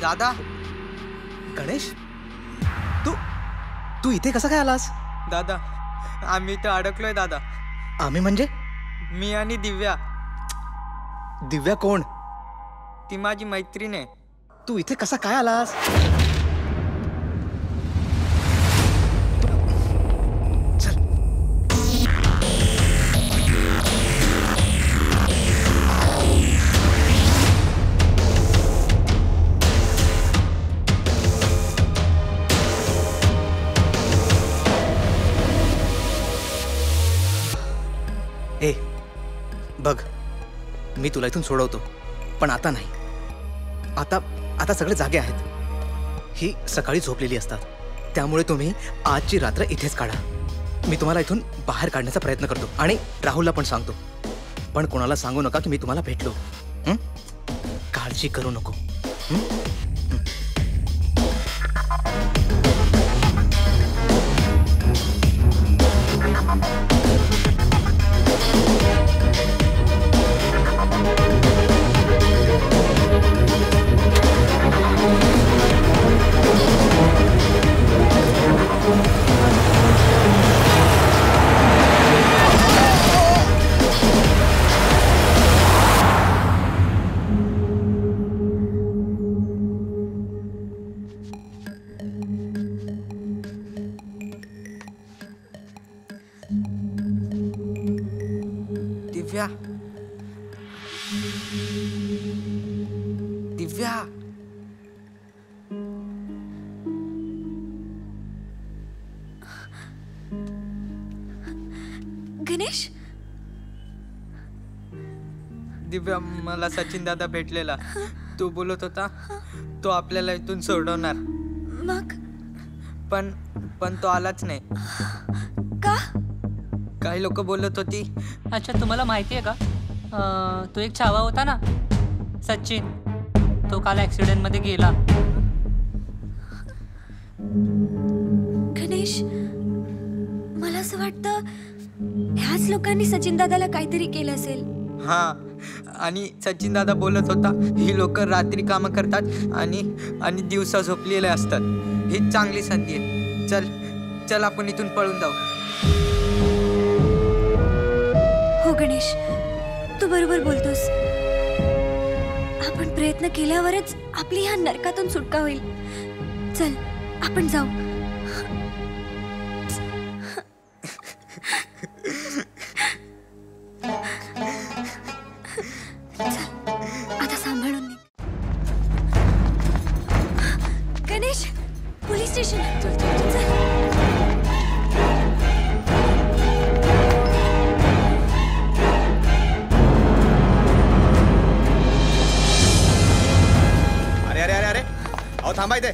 दादा. गणेश तू इथे कसा काय आलास? दादा आम्ही इथे अडकलोय दादा. आम्ही म्हणजे? मी आणि दिव्या. दिव्या कोण? ती माझी मैत्रीण आहे. तू इथे कसा काय आलास? ए बघ, मी तुला इथून सोडवतो, पण आता नाही. आता सगळे जागे आहेत. ही सकाळी झोपलेली असतात, त्यामुळे तुम्ही आजची रात्र इथेच काढा. मी तुम्हाला इथून बाहेर काढण्याचा प्रयत्न करतो आणि राहुलला पण सांगतो, पण कोणाला सांगू नका की मी तुम्हाला भेटलो. काळजी करू नको. दिव्या. दिव्या. गणेश. दिव्या मला सचिन दादा भेटलेला. तो बोलत होता तो आपल्याला इथून सोडवणार. मग? पण तो आलाच नाही. का? काही लोक बोलत होती. अच्छा तुम्हाला माहिती आहे का, तो एक छावा होता ना सचिन, तो काल ऍक्सिडेंट मध्ये गेला. गणेश मला असं वाटतं ह्याच लोकांनी सचिन दादाला काहीतरी केलं असेल. हा, आणि सचिन दादा बोलत होता ही लोक रात्री कामं करतात आणि दिवसा झोपलेले असतात. ही चांगली संधी आहे. चल आपण इथून पळून जाऊ. हो गणेश, तू बरोबर बोलतोस. आपण प्रयत्न प्रयत्न केल्यावरच आपली ह्या नरकातून सुटका होईल. चल आपण जाऊ. चल, आता सांभाळून निघ. Ganesh, police station. चल चल चल. अरे अरे अरे अरे अहो थांबा इथे.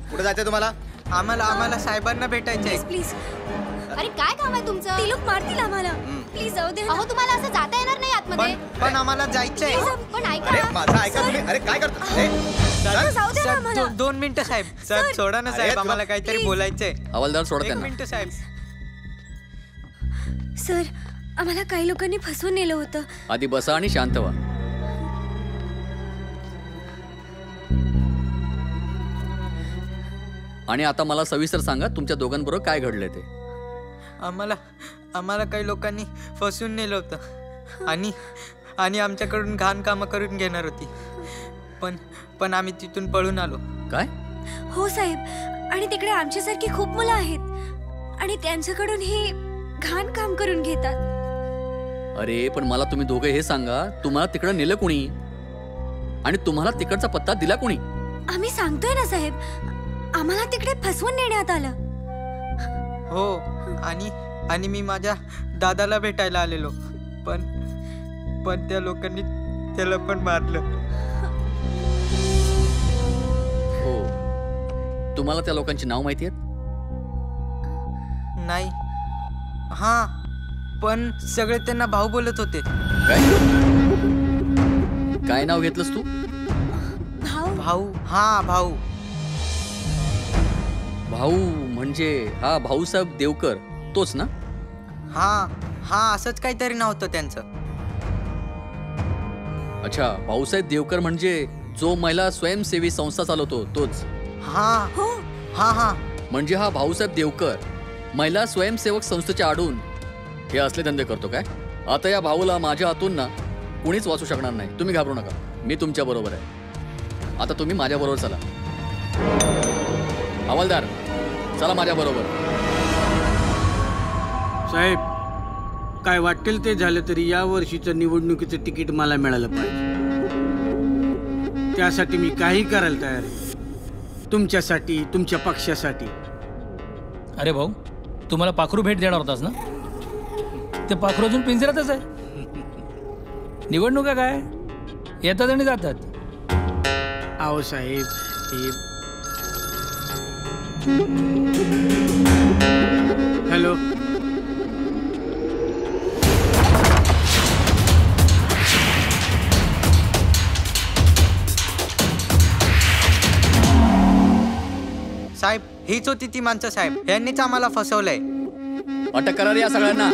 कुठे जायचंय तुम्हाला? आम्हाला साहेबांना भेटायचंय. प्लीज. अरे काय काम आहे तुमचं? ती लोक मारतील आम्हाला. प्लीज जाऊ दे. अहो तुम्हाला असं जाता येणार नाही आतमध्ये. पण आम्हाला जायचंय. पण ऐका अरे माझा ऐका तुम्ही. अरे काय करता? जाऊ दे आम्हाला. 2 मिनिटं साहेब. साहेब सोडा ना साहेब, आम्हाला काहीतरी बोलायचंय. हवालदार सोडा 1 त्यांना. मिनिट साहेब. सर, आम्हाला काही लोकांनी फसवून नेलं होतं. आधी बसा आणि शांत व्हा. आणि आता मला सविस्तर सांगा तुमच्या दोघांबरोबर काय घडले ते. आम्हाला काही लोकांनी फसवून नेलं होतं आणि आमच्याकडून घाण कामं करून घेणार होती. पण आम्ही तिथून पळून आलो. काय? हो साहेब, आणि तिकडे आमच्यासारखी खूप मुलं आहेत आणि त्यांच्याकडून ही घाण काम करून घेतात. अरे पण मला तुम्ही दोघे हे सांगा, तुम्हाला तिकडं नेलं कोणी आणि तुम्हाला तिकडचा पत्ता दिला कोणी? आम्ही सांगतोय ना साहेब, आम्हाला तिकडे फसवून नेण्यात आलं. हो, आणि मी माझ्या दादाला भेटायला आलेलो, पण त्या लोकांनी त्याला पण मारलं. हो, तुम्हाला त्या लोकांची नाव माहिती आहेत? नाही. हा, पण सगळे त्यांना भाऊ बोलत होते. काय नाव घेतलंस तू? भाऊ. हा, भाऊ. भाऊ म्हणजे हा भाऊसाहेब देवकर तोच ना? हा असंच काहीतरी नाव होतं त्यांचं. अच्छा, भाऊसाहेब देवकर म्हणजे जो महिला स्वयंसेवी संस्था चालवतो तोच? हा. म्हणजे हा भाऊसाहेब देवकर महिला स्वयंसेवक संस्थेच्या आडून हे असले धंदे करतो काय? आता या भाऊला माझ्या हातून ना कुणीच वाचू शकणार नाही. तुम्ही घाबरू नका, मी तुमच्या बरोबर आहे. आता तुम्ही माझ्या बरोबर चला. हवालदार चला माझ्या बरोबर. साहेब, काय वाटेल ते झालं तरी या वर्षीचं निवडणुकीचं तिकीट मला मिळालं पाहिजे. त्यासाठी मी काही करायला तयार आहे, तुमच्यासाठी, तुमच्या पक्षासाठी. अरे भाऊ, तुम्हाला पाखरू भेट देणार होतास ना? ते पाखरू अजून पिंजऱ्यातच आहे. निवडणुका काय येतात आणि जातात. आओ साहेब, हॅलो. साहेब, हीच होती ती माणसं साहेब. यांनीच आम्हाला फसवलंय. अटक करा रे या सगळ्यांना.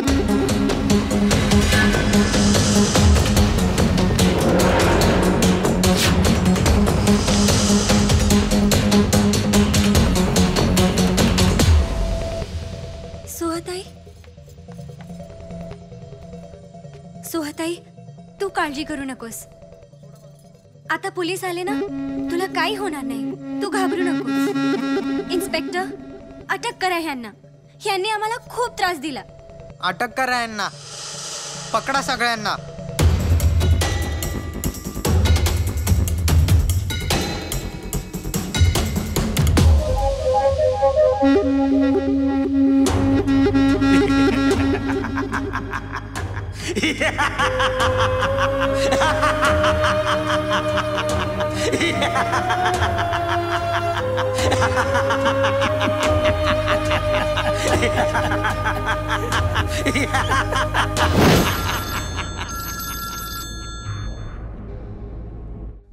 सुहाताई, तू काळजी करू नकोस. आता पोलीस आले ना, तुला काही होणार नाही. तू घाबरू नकोस. इन्स्पेक्टर, अटक करा ह्यांना. ह्यांनी आम्हाला खूप त्रास दिला. अटक करा यांना. पकडा सगळ्यांना.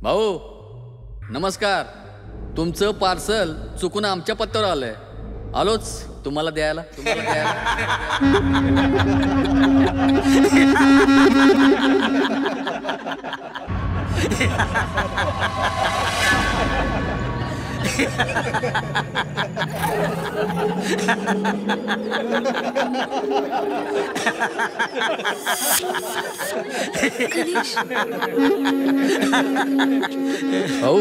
भाऊ नमस्कार. तुमचं पार्सल चुकून आमच्या पत्त्यावर आलंय. आलोच तुम्हाला द्यायला. हो,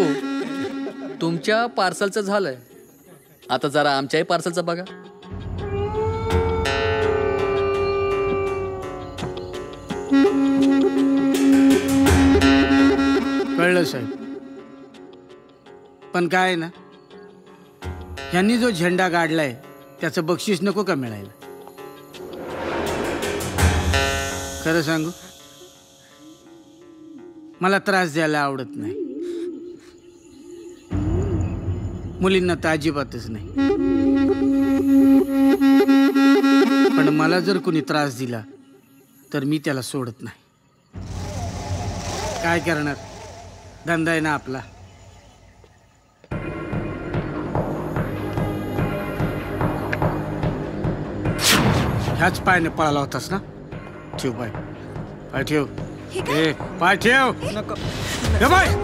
तुमच्या पार्सलचं झालंय, आता जरा आमच्याही पार्सलचं बघा. कळलं साहेब, पण काय ना, यांनी जो झेंडा गाडलाय त्याचं बक्षीस नको का मिळायला? खरं सांगू, मला त्रास द्यायला आवडत नाही, मुलींना तर अजिबातच नाही. पण मला जर कोणी त्रास दिला तर मी त्याला सोडत नाही. काय करणार, धंदा आहे ना आपला. ह्याच पायाने पळाला होतास ना? ठेव पाय, पाय ठेव, ए पाय ठेव. नको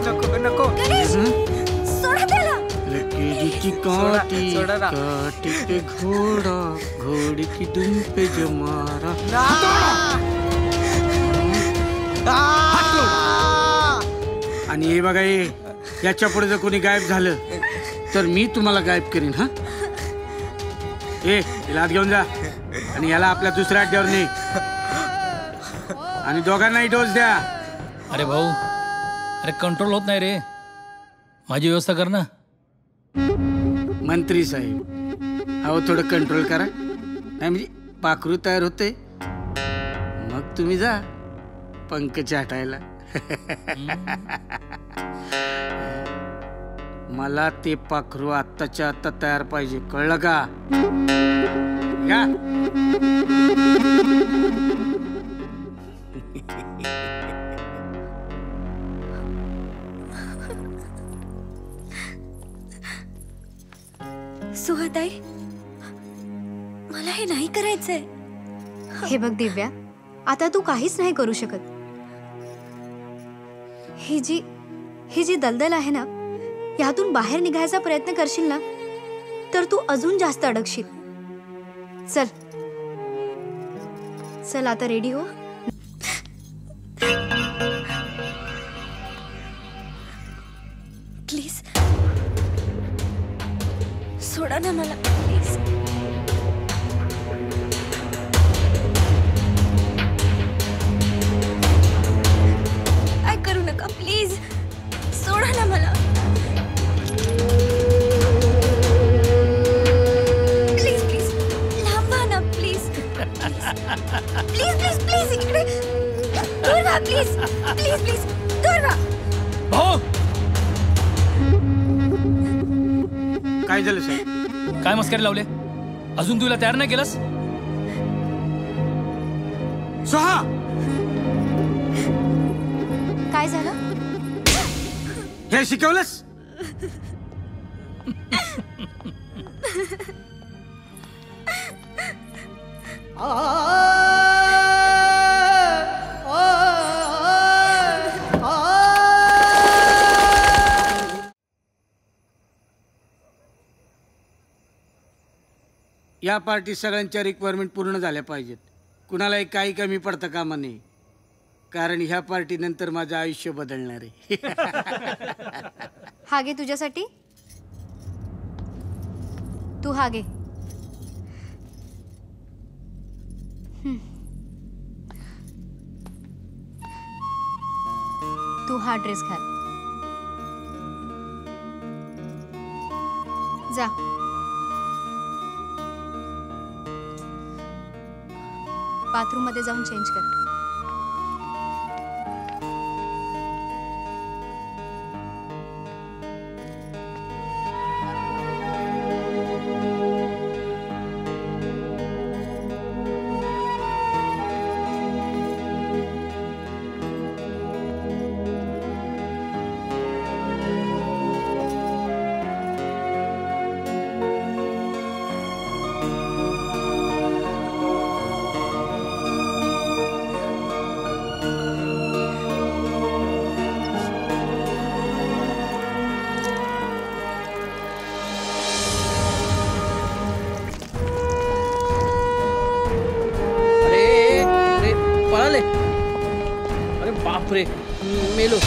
नको नको. की काटी काटी पे घोड़ा, घोड़ी की दुम पे जो मारा. आणि हे बघा, याच्या पुढे जर कोणी गायब झालं तर मी तुम्हाला गायब करीन. हा, याला आत घेऊन जा आणि याला आपल्या दुसऱ्या अड्ड्यावर ने, आणि दोघांनाही डोस द्या. अरे भाऊ, अरे कंट्रोल होत नाही रे, माझी व्यवस्था कर ना. मंत्री साहेब, अहो थोडं कंट्रोल करा, नाही म्हणजे पाखरू तयार होते, मग तुम्ही जा पंख चाटायला. मला ते पाखरू आत्ताच्या आत्ता तयार पाहिजे, कळलं का? सुहाताई, मला हे नाही करायचंय. हे बघ दिव्या, आता तू काहीच नाही करू शकत. ही जी दलदल आहे ना, यातून बाहेर निघायचा प्रयत्न करशील ना तर तू अजून जास्त अडकशील. चल चल, आता रेडी हो. प्लीज सोडा ना मला, प्लीज. काय करू नका, प्लीज सोडा ना मला. प्लीज प्लीज लांबा ना, प्लीज प्लीज प्लीज प्लीज इकडे दूर व्हा, प्लीज प्लीज प्लीज दूर व्हा. काय झालं साहेब? काय मस्करी लावले? अजून तुला तयार नाही केलंस? सोहा, काय झालं? हे शिकवलंस? या पार्टी सगळ्यांच्या रिक्वायरमेंट पूर्ण झाल्या पाहिजेत, कुणालाही काही कमी पडता कामा नये, कारण ह्या पार्टी नंतर माझं आयुष्य बदलणार आहे. हा घे तुझ्यासाठी, तू हा घे. तू हा ड्रेस घाल. जा. बाथरूम मध्ये जाऊन चेंज कर. जळाले. अरे बापरे, मेलो.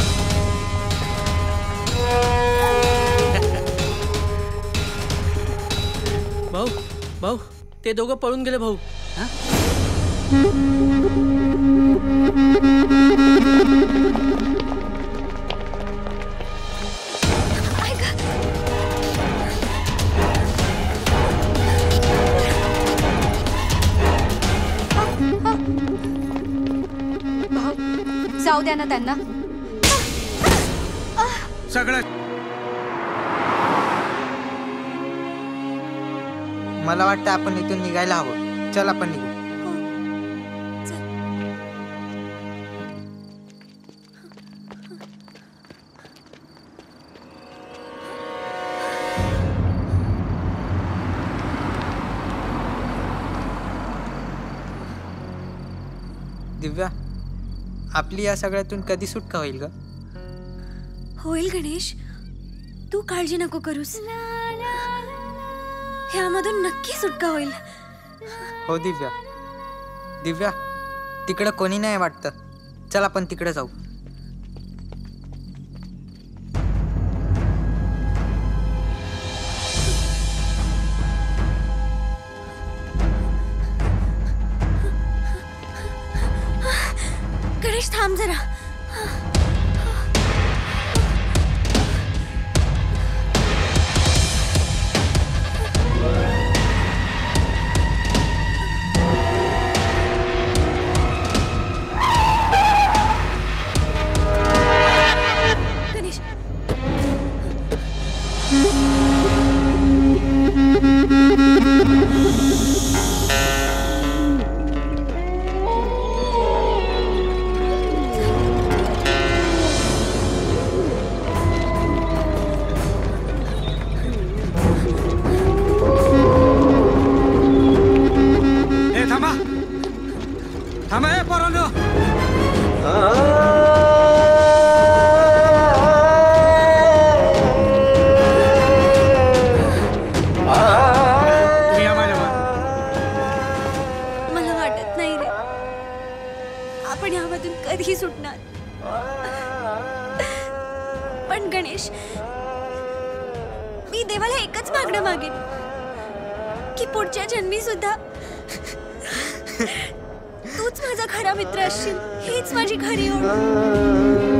भाऊ भाऊ, ते दोघं पळून गेले भाऊ. जाऊ द्या ना त्यांना. सगळं मला वाटतं आपण इथून निघायला हवं. चल आपण निघू. दिव्या, आपली या सगळ्यातून कधी सुटका होईल ग? होईल गणेश, तू काळजी नको करूस. ह्यामधून नक्की सुटका होईल. हो दिव्या. दिव्या, तिकडं कोणी नाही वाटतं. चल आपण तिकडे जाऊ. गणेश थांब जरा. पण गणेश, मी देवाला एकच मागणं मागेन की पुढच्या जन्मी सुद्धा तूच माझा खरा मित्र असशील. हीच माझी खरी ओढ.